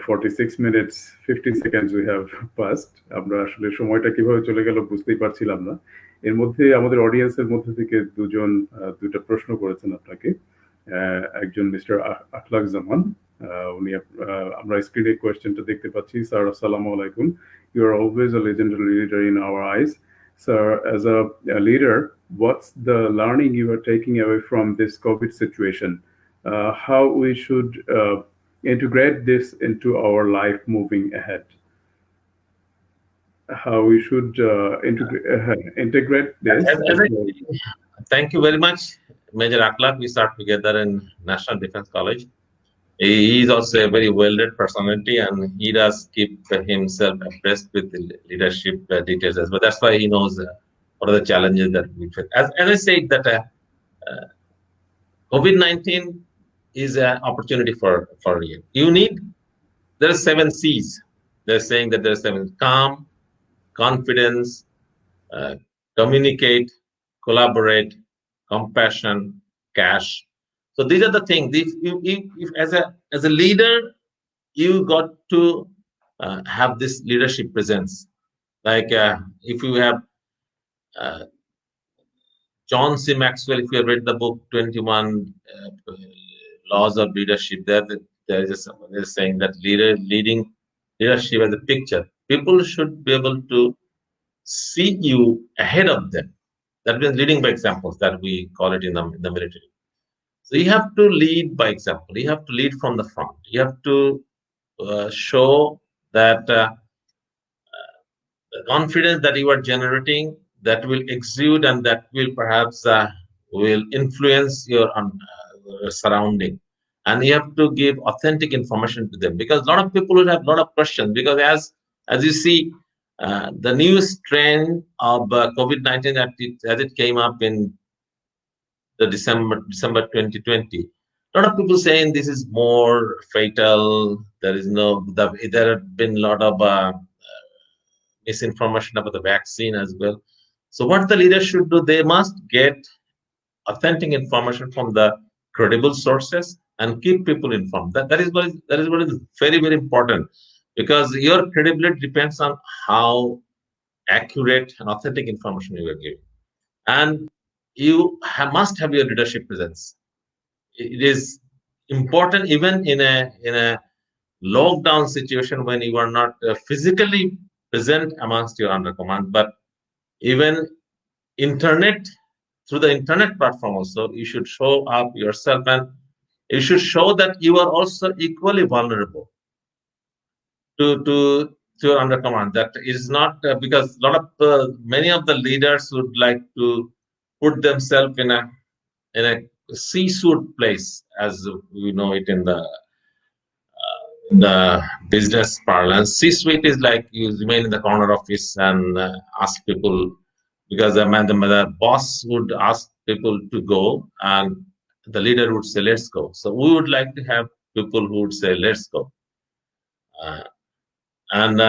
46 minutes 50 seconds we have passed. আমরা আসলে সময়টা কিভাবে চলে গেল বুঝতেই পারছিলাম না। এর মধ্যে আমাদের অডিয়েন্সের মধ্যে থেকে দুইটা প্রশ্ন করেছেন আপনাকে। একজন মিস্টার আখলাক জামান, উনি আমরা স্ক্রিনে কোয়েশ্চেনটা দেখতে পাচ্ছি। স্যার আসসালামু আলাইকুম, you are always a legendary leader in our eyes. Sir, as a leader, what's the learning you are taking away from this COVID situation? How we should integrate this into our life moving ahead? How we should integrate this? Thank you very much, Major Akhlaq. We start together in National Defense College. He is also a very well-read personality, and he does keep himself abreast with the leadership details as well. That's why he knows what are the challenges that we face. As I said, that COVID-19 is an opportunity for you. There are 7 C's. They're saying that there are 7: calm, confidence, communicate, collaborate, compassion, cash. So these are the things. If as a leader, you got to have this leadership presence. Like if you have John C. Maxwell, if you have read the book 21 Laws of Leadership, there is someone is saying that leadership as a picture. People should be able to see you ahead of them. That means leading by examples, that we call it in the military. So you have to lead by example. You have to lead from the front. You have to show that the confidence that you are generating, that will exude and that will perhaps will influence your surrounding. And you have to give authentic information to them, because a lot of people will have a lot of questions. Because as you see, the new strain of COVID-19 as it came up in the December 2020, a lot of people saying this is more fatal. There have been a lot of misinformation about the vaccine as well. So what the leaders should do, they must get authentic information from the credible sources and keep people informed. That is what is very, very important, because your credibility depends on how accurate and authentic information you are giving. And you must have your leadership presence. It is important even in a lockdown situation when you are not physically present amongst your under command, but even through the internet platform also, you should show up yourself. And You should show that you are also equally vulnerable to your under command. That is not because many of the leaders would like to put themselves in a C-suite place, as we know it in the business parlance. C-suite is like you remain in the corner office and ask people, because the boss would ask people to go and the leader would say, let's go. So we would like to have people who would say, let's go. And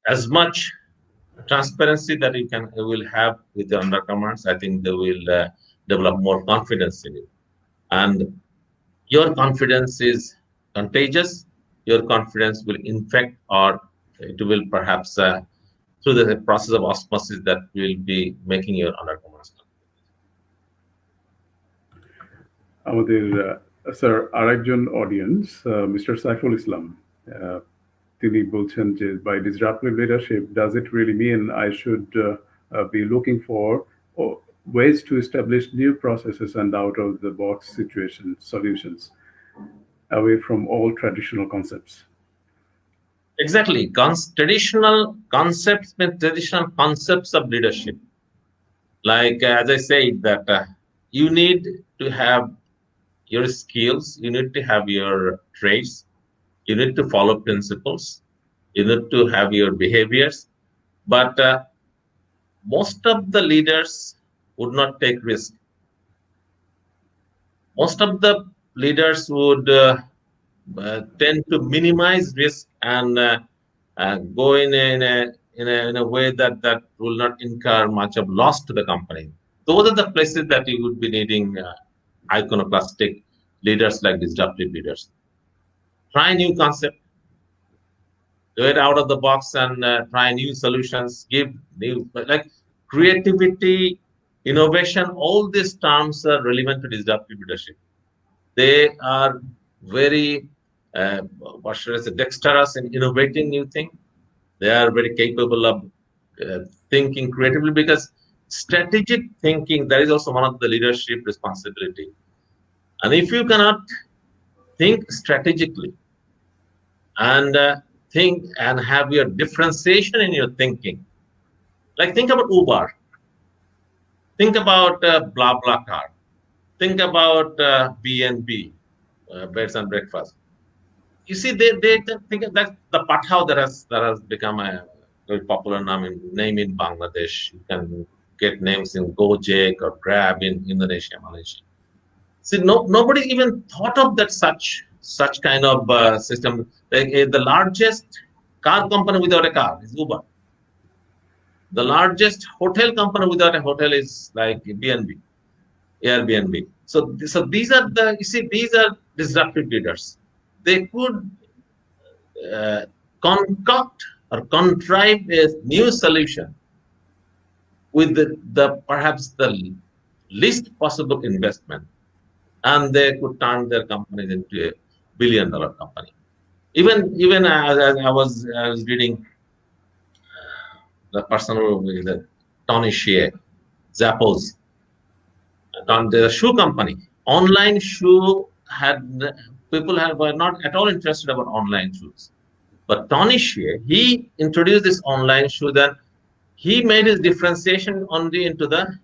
as much transparency that you will have with the undercommands, I think they will develop more confidence in you. And your confidence is contagious. Your confidence will infect, or it will perhaps through the process of osmosis that will be making your undercommands. আমাদের sir আরেকজন audience mister Saiful Islam তিনি বলছেন যে by disruptive leadership does it really mean I should be looking for ways to establish new processes and out of the box solutions away from all traditional concepts? Exactly. Traditional concepts of leadership. Like, as I said, that you need to have your skills, you need to have your traits, you need to follow principles, you need to have your behaviors. But most of the leaders would not take risk. Most of the leaders would tend to minimize risk and go in a way that will not incur much of loss to the company. Those are the places that you would be needing iconoclastic leaders like disruptive leaders. Try new concept, do it out of the box, and try new solutions. Give new, like creativity, innovation. All these terms are relevant to disruptive leadership. They are very dexterous in innovating new things. They are very capable of thinking creatively, because strategic thinking, that is also one of the leadership responsibility. And if you cannot think strategically and think and have your differentiation in your thinking, like think about Uber, think about BlaBlaCar, think about B&B, beds and breakfast. You see, they think that the Pathao that has become a very popular name in Bangladesh. You can get names in Gojek or Grab in Indonesia, Malaysia. See, nobody even thought of that such kind of system. Like, the largest car company without a car is Uber. The largest hotel company without a hotel is like B&B, Airbnb. So these are these are disruptive leaders. They could concoct or contrive a new solution with the perhaps the least possible investment, and they could turn their companies into a billion-dollar company. Even as I was reading the person who the Tony Hsieh, Zappos, the shoe company, online shoe people were not at all interested about online shoes. But Tony Hsieh, he introduced this online shoe, then he made his differentiation only into the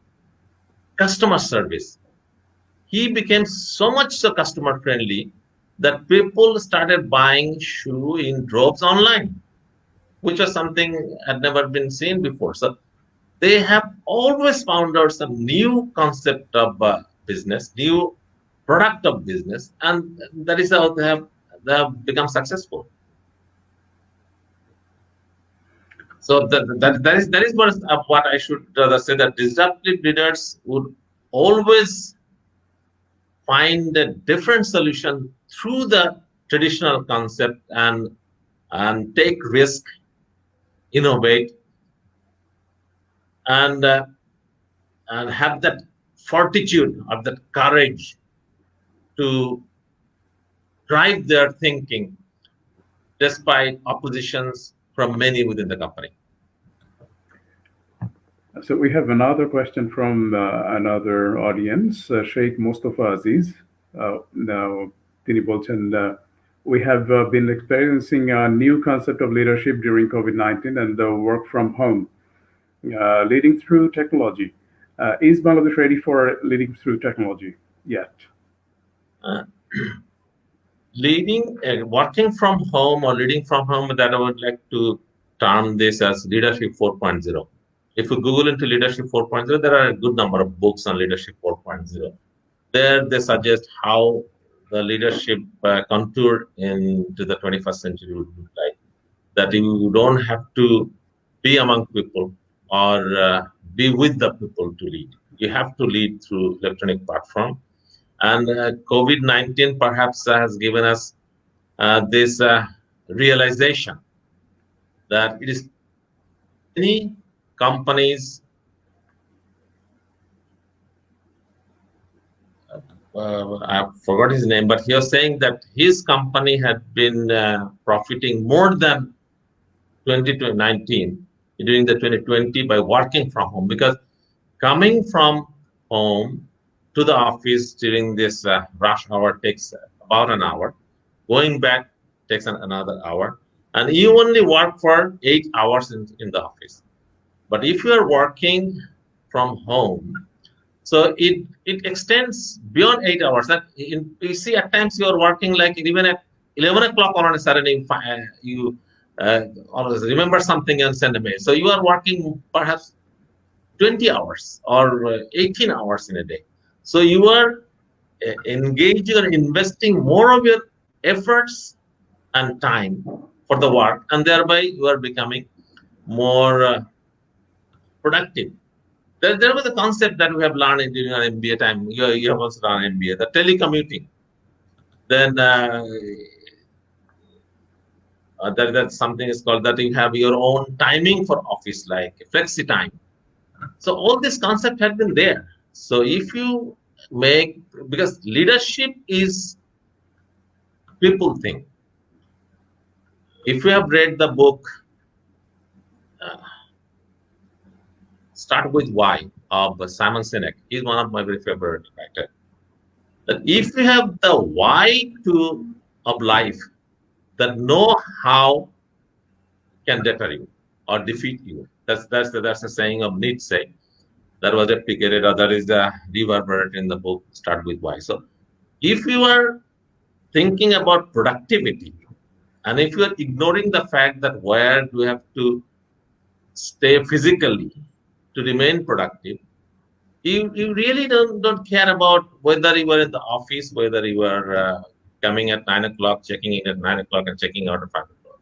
customer service. He became so much so customer friendly that people started buying shoe in droves online, which was something had never been seen before. So they have always found out some new concept of business, new product of business, and that is how they have become successful. So that is what I should rather say, that disruptive leaders would always find a different solution through the traditional concept and take risk, innovate, and have that fortitude or that courage to drive their thinking despite oppositions from many within the company. So we have another question from another audience, Sheikh Mustafa Aziz. Now, তিনি বলছেন, we have been experiencing a new concept of leadership during COVID-19 and the work from home, leading through technology. Is Bangladesh ready for leading through technology yet? Uh, working from home or leading from home, that I would like to term this as leadership 4.0. If you Google into leadership 4.0, there are a good number of books on leadership 4.0. There they suggest how the leadership contour into the 21st century would look like. That you don't have to be among people or be with the people to lead. You have to lead through electronic platform. And COVID-19 perhaps has given us this realization that it is many companies I forgot his name, but he was saying that his company had been profiting more than 2019 during the 2020 by working from home, because coming from home to the office during this rush hour takes about an hour. Going back takes another hour. And you only work for 8 hours in the office. But if you are working from home, so it extends beyond 8 hours. That you see, at times you are working like even at 11 o'clock on a Saturday, you always remember something and send a mail. So you are working perhaps 20 hours or 18 hours in a day. So you are engaging or investing more of your efforts and time for the work, and thereby you are becoming more productive. There was a concept that we have learned during our MBA time. You have also done MBA, the telecommuting. Then that's something is called that you have your own timing for office, like flexi time. So all this concept had been there. So if you make, because leadership is people thing. If you have read the book Start With Why of Simon Sinek, he's one of my very favorite writers. That if you have the why of life, that know how can deter you or defeat you. That's a saying of Nietzsche. That was replicated, or that is reverberated in the book Start With Why. So if you are thinking about productivity, and if you are ignoring the fact that where do you have to stay physically to remain productive, you really don't care about whether you are in the office, whether you are coming at 9 o'clock, checking in at 9 o'clock and checking out at 5 o'clock.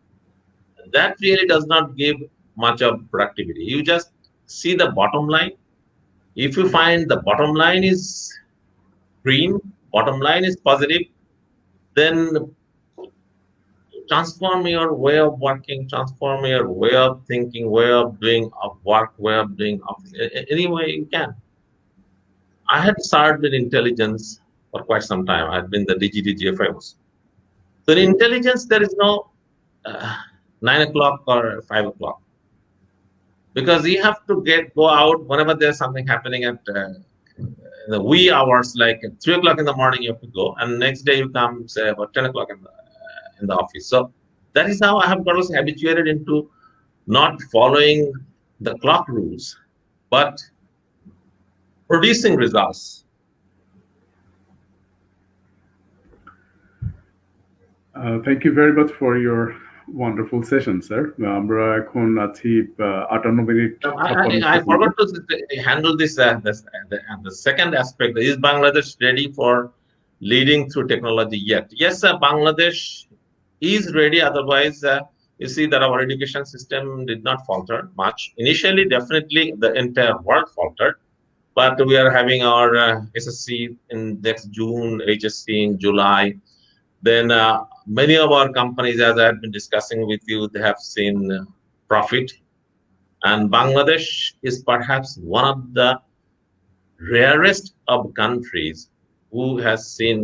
That really does not give much of productivity. You just see the bottom line. If you find the bottom line is green, bottom line is positive, then transform your way of working, transform your way of thinking, way of doing of work, way of doing office, any way you can. I had served in intelligence for quite some time. I had been the DGDGFIs. So in intelligence, there is no 9 o'clock or 5 o'clock, because you have to go out whenever there's something happening at the wee hours, like at 3 o'clock in the morning, you have to go, and next day you come, say, about 10 o'clock in the office. So that is how I have got habituated into not following the clock rules, but producing results. Thank you very much for your wonderful session, sir. আমরা এখন আছি 58 minute. I forgot to handle this the second aspect. Is Bangladesh ready for leading through technology yet? Yes, Bangladesh is ready. Otherwise, you see that our education system did not falter much. Initially, definitely the entire world faltered, but we are having our SSC in next June, HSC in July. Then many of our companies, as I have been discussing with you, they have seen profit. And Bangladesh is perhaps one of the rarest of countries who has seen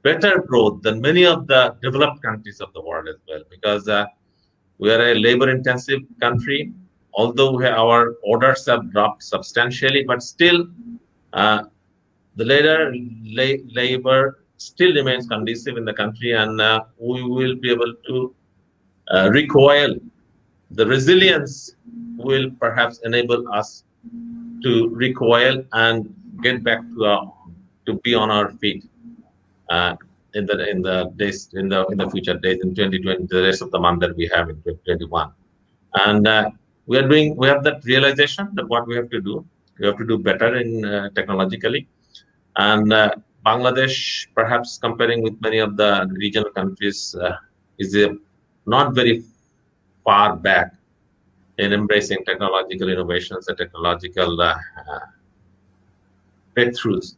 better growth than many of the developed countries of the world as well, because we are a labor-intensive country. Although our orders have dropped substantially, but still the labor still remains conducive in the country, and we will be able to recoil. The resilience will perhaps enable us to recoil and get back to be on our feet uh, in the days in the future days in 2020, the rest of the month that we have in 2021. And we have that realization that what we have to do, better in technologically. And Bangladesh, perhaps comparing with many of the regional countries, is not very far back in embracing technological innovations and technological breakthroughs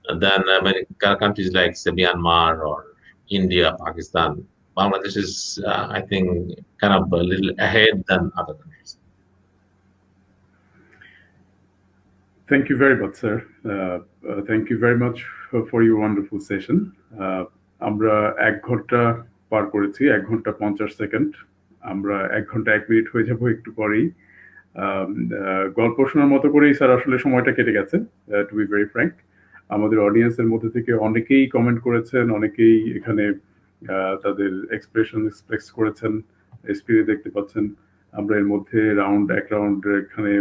than many countries like say, Myanmar or India, Pakistan. Bangladesh is, I think, kind of a little ahead than other countries. Thank you very much, sir. Thank you very much for your wonderful session. আমরা 1 ঘন্টা পার করেছি, 1 ঘন্টা 50 second. আমরা 1 ঘন্টা 1 minute হয়ে যাব একটু পরেই। গল্প শোনার মতো করেই স্যার আসলে সময়টা কেটে গেছে, টু বি ভেরি ফ্র্যাঙ্ক। আমাদের অডিয়েন্সের মধ্যে থেকে অনেকেই কমেন্ট করেছেন, অনেকেই এখানে তাদের এক্সপ্রেশন এক্সপ্রেস করেছেন, স্ক্রিনে দেখতে পাচ্ছেন। আমরা এর মধ্যে এক রাউন্ড এখানে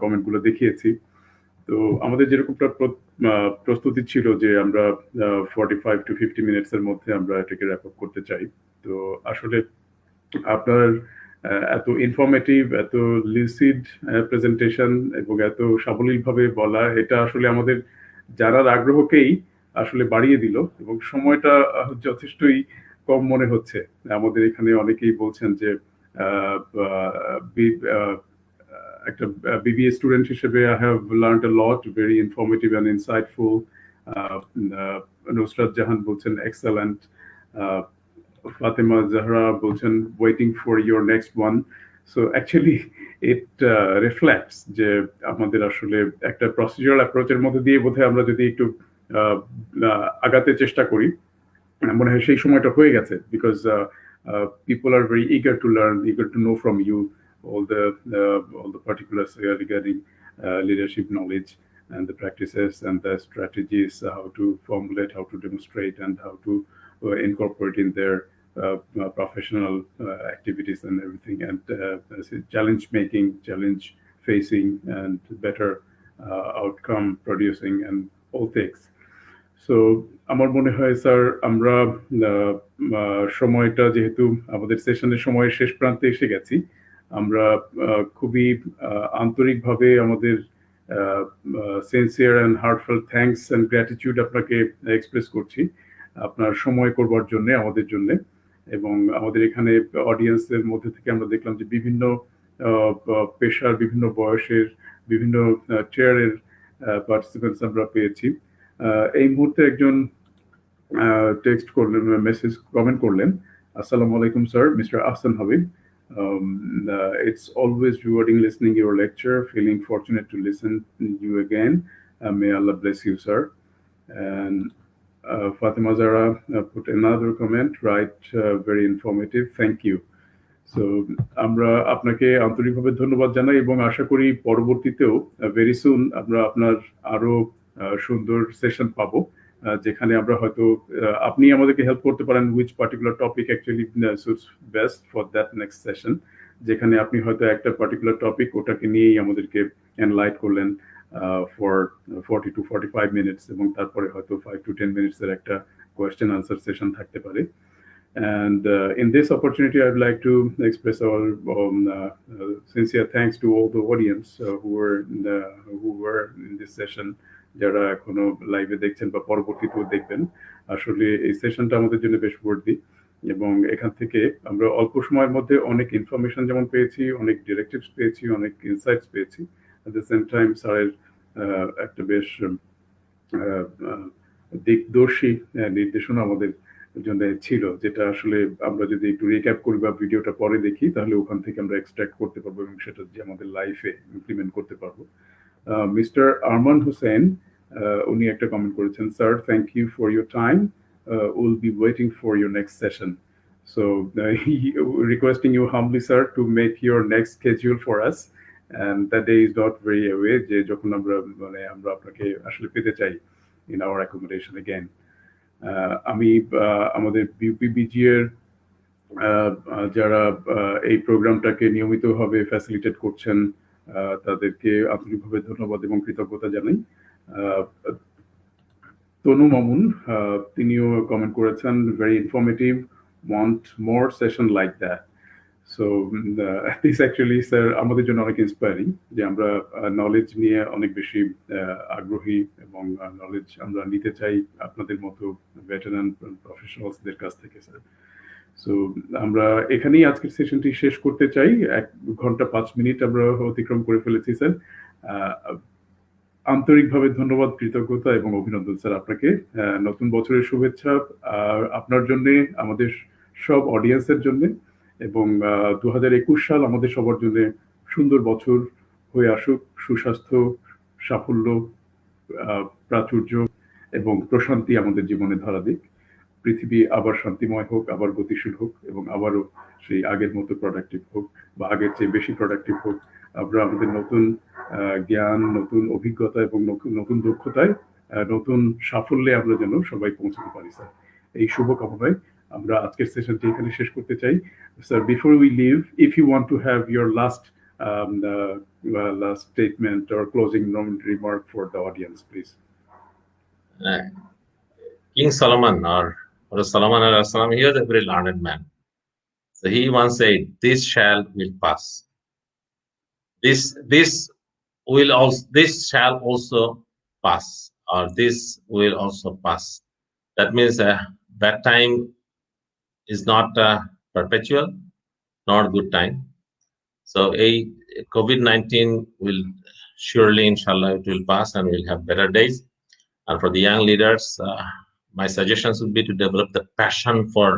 কমেন্টগুলো দেখিয়েছি। তো আমাদের যেরকমটা প্রস্তুতি ছিল যে আমরা 45 to 50 মিনিটস এর মধ্যে আমরা এটাকে র্যাপ আপ করতে চাই। তো আসলে আপনার এত ইনফরমেটিভ, এত লিউসিড প্রেজেন্টেশন এবং এত সাবলীলভাবে বলা, এটা আসলে আমাদের জানার আগ্রহকেই আসলে বাড়িয়ে দিল এবং সময়টা যথেষ্টই কম মনে হচ্ছে। আমাদের এখানে অনেকেই বলছেন যে একটা BBA স্টুডেন্ট হিসেবে I have learned a lot, very informative and insightful. Nusrat Jahan বলছেন excellent. Fatima Zahra বলছেন waiting for your next one. So actually it reflects যে আমাদের আসলে একটা procedural approach এর মধ্যে দিয়ে বোধহয় আমরা যদি একটু আগাতে চেষ্টা করি, মনে হয় সেই সময়টা হয়ে গেছে, because people are very eager to learn, eager to know from you all the particulars regarding leadership knowledge and the practices and the strategies, how to formulate, how to demonstrate, and how to incorporate in their professional activities and everything, and challenge making, challenge facing, and better outcome producing, and all things. So আমার মনে হয় sir আমরা সময়টা যেহেতু আমাদের সেশনের সময়ের শেষ প্রান্তে এসে গেছি, আমরা খুবই আন্তরিকভাবে আমাদের sincere and heart fail thanks and gratitude আপনাকে এক্সপ্রেস করছি আপনার সময় করবার জন্যে, আমাদের জন্যে। এবং আমাদের এখানে অডিয়েন্সের মধ্যে থেকে আমরা দেখলাম যে বিভিন্ন পেশার, বিভিন্ন বয়সের, বিভিন্ন চেয়ারের পার্টিসিপেন্টস আমরা পেয়েছি। এই মুহূর্তে একজন টেক্সট করলেন, মেসেজ কমেন্ট করলেন, আসসালামু আলাইকুম sir, mister Ahsan Habib. It's always rewarding listening your lecture, feeling fortunate to listen you again. May Allah bless you, sir. And Fatima Zahra put another comment, right, very informative, thank you. So আমরা আপনাকে আন্তরিকভাবে ধন্যবাদ জানাই এবং আশা করি পরবর্তীতেও very soon আমরা আপনার আরো সুন্দর সেশন পাবো, যেখানে আমরা হয়তো আপনি আমাদেরকে হেল্প করতে পারেন which particular topic actually suits best for that next session, যেখানে আপনি হয়তো একটা পার্টিকুলার টপিক ওটাকে নিয়েই আমাদেরকে এনলাইট করলেন for 40 to 45 minutes, এবং তারপরে হয়তো 5 to 10 minutes এর একটা কোয়েশ্চেন আনসার সেশন থাকতে পারে। And in this opportunity, I'd like to express our sincere thanks to all the audience who were in this session, যারা এখনো লাইভে দেখছেন বা পরবর্তীতেও দেখবেন। আসলে এই সেশনটা আমাদের জন্য বেশ worthy, এবং এখান থেকে আমরা অল্প সময়ের মধ্যে অনেক ইনফরমেশন যেমন পেয়েছি, অনেক ডিরেক্টিভস পেয়েছি, অনেক ইনসাইটস পেয়েছি। At the same time, স্যারের একটা বেশ দিকদর্শী নির্দেশনা আমাদের জন্য ছিল, যেটা আসলে আমরা যদি একটু রিক্যাপ করি বা ভিডিওটা পরে দেখি, তাহলে ওখান থেকে আমরা এক্সট্রাক্ট করতে পারবো এবং সেটা যে আমাদের লাইফে ইমপ্লিমেন্ট করতে পারবো। মিস্টার আরমান হোসেন উনি একটা কমেন্ট করেছেন, sir thank you for your time, will be waiting for your next session. So requesting you humbly, sir, to make your next schedule for us, and that day is not very away যে যখন আমরা আপনাকে আসলে পেতে চাই in our accommodation again. আমি আমাদের বিউপিবিজি এর যারা এই প্রোগ্রামটাকে নিয়মিতভাবে ফ্যাসিলিটেট করছেন তাদেরকে আন্তরিকভাবে ধন্যবাদ এবং কৃতজ্ঞতা জানাই। তনু মামুন তিনিও কমেন্ট করেছেন, very informative, want more session like that. So this actually sir আমাদের জন্য অনেক ইন্সপায়ারিং যে আমরা নলেজ নিয়ে অনেক বেশি আগ্রহী এবং নলেজ আমরা নিতে চাই আপনাদের মতো ভেটেরান প্রফেশনালসদের কাছ থেকে স্যার। সো আমরা এখানেই আজকের সেশনটি শেষ করতে চাই। 1 ঘন্টা 5 মিনিট আমরা অতিক্রম করে ফেলেছি স্যার। আন্তরিকভাবে ধন্যবাদ, কৃতজ্ঞতা এবং অভিনন্দন স্যার আপনাকে। নতুন বছরের শুভেচ্ছা আপনার জন্য, আমাদের সব অডিয়েন্সের জন্য, এবং 2021 সাল আমাদের সবার জন্য সুন্দর বছর হয়ে আসুক। সুস্বাস্থ্য, সাফল্য, প্রাচুর্য এবং প্রশান্তি আমাদের জীবনে ধরা দিক। পৃথিবী আবার শান্তিময় হোক, আবার গতিশীল হোক এবং আবারও সেই আগের মতো প্রোডাক্টিভ হোক বা আগের চেয়ে বেশি প্রোডাক্টিভ হোক। আমরা আমাদের নতুন জ্ঞান, নতুন অভিজ্ঞতা এবং নতুন দক্ষতায়, নতুন সাফল্যে আমরা যেন সবাই পৌঁছাতে পারি স্যার। এই শুভকামনায় আমরা আজকের সেশনটি এখানে শেষ করতে চাই sir. Before we leave, if you want to have your last statement or closing remark for the audience, please. King Solomon, or Solomon alayhi salam, he was a very learned man. So he once said, "This will pass. This shall also pass, or this will also pass." That means that time is not perpetual, not good time. So a COVID-19 will surely, inshallah, it will pass and we'll have better days. And for the young leaders, my suggestions would be to develop the passion for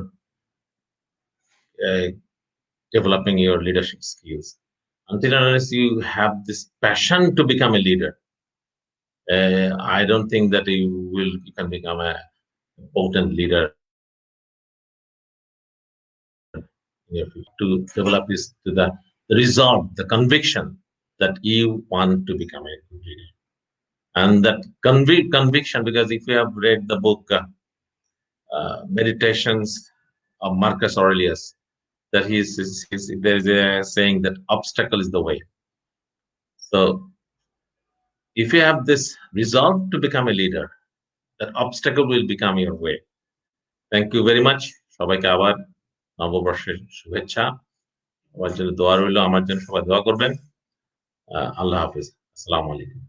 developing your leadership skills. Until unless you have this passion to become a leader, I don't think that you can become a potent leader. To develop is to the resolve, the conviction that you want to become a good leader. And that conviction, because if you have read the book Meditations of Marcus Aurelius, that there's a saying that obstacle is the way. So if you have this resolve to become a leader, that obstacle will become your way. Thank you very much. সবাইকে আবার নববর্ষের শুভেচ্ছা। আমার জন্য দোয়া রইল, আমার জন্য সবাই দোয়া করবেন। আল্লাহ হাফিজ। আসসালামু আলাইকুম।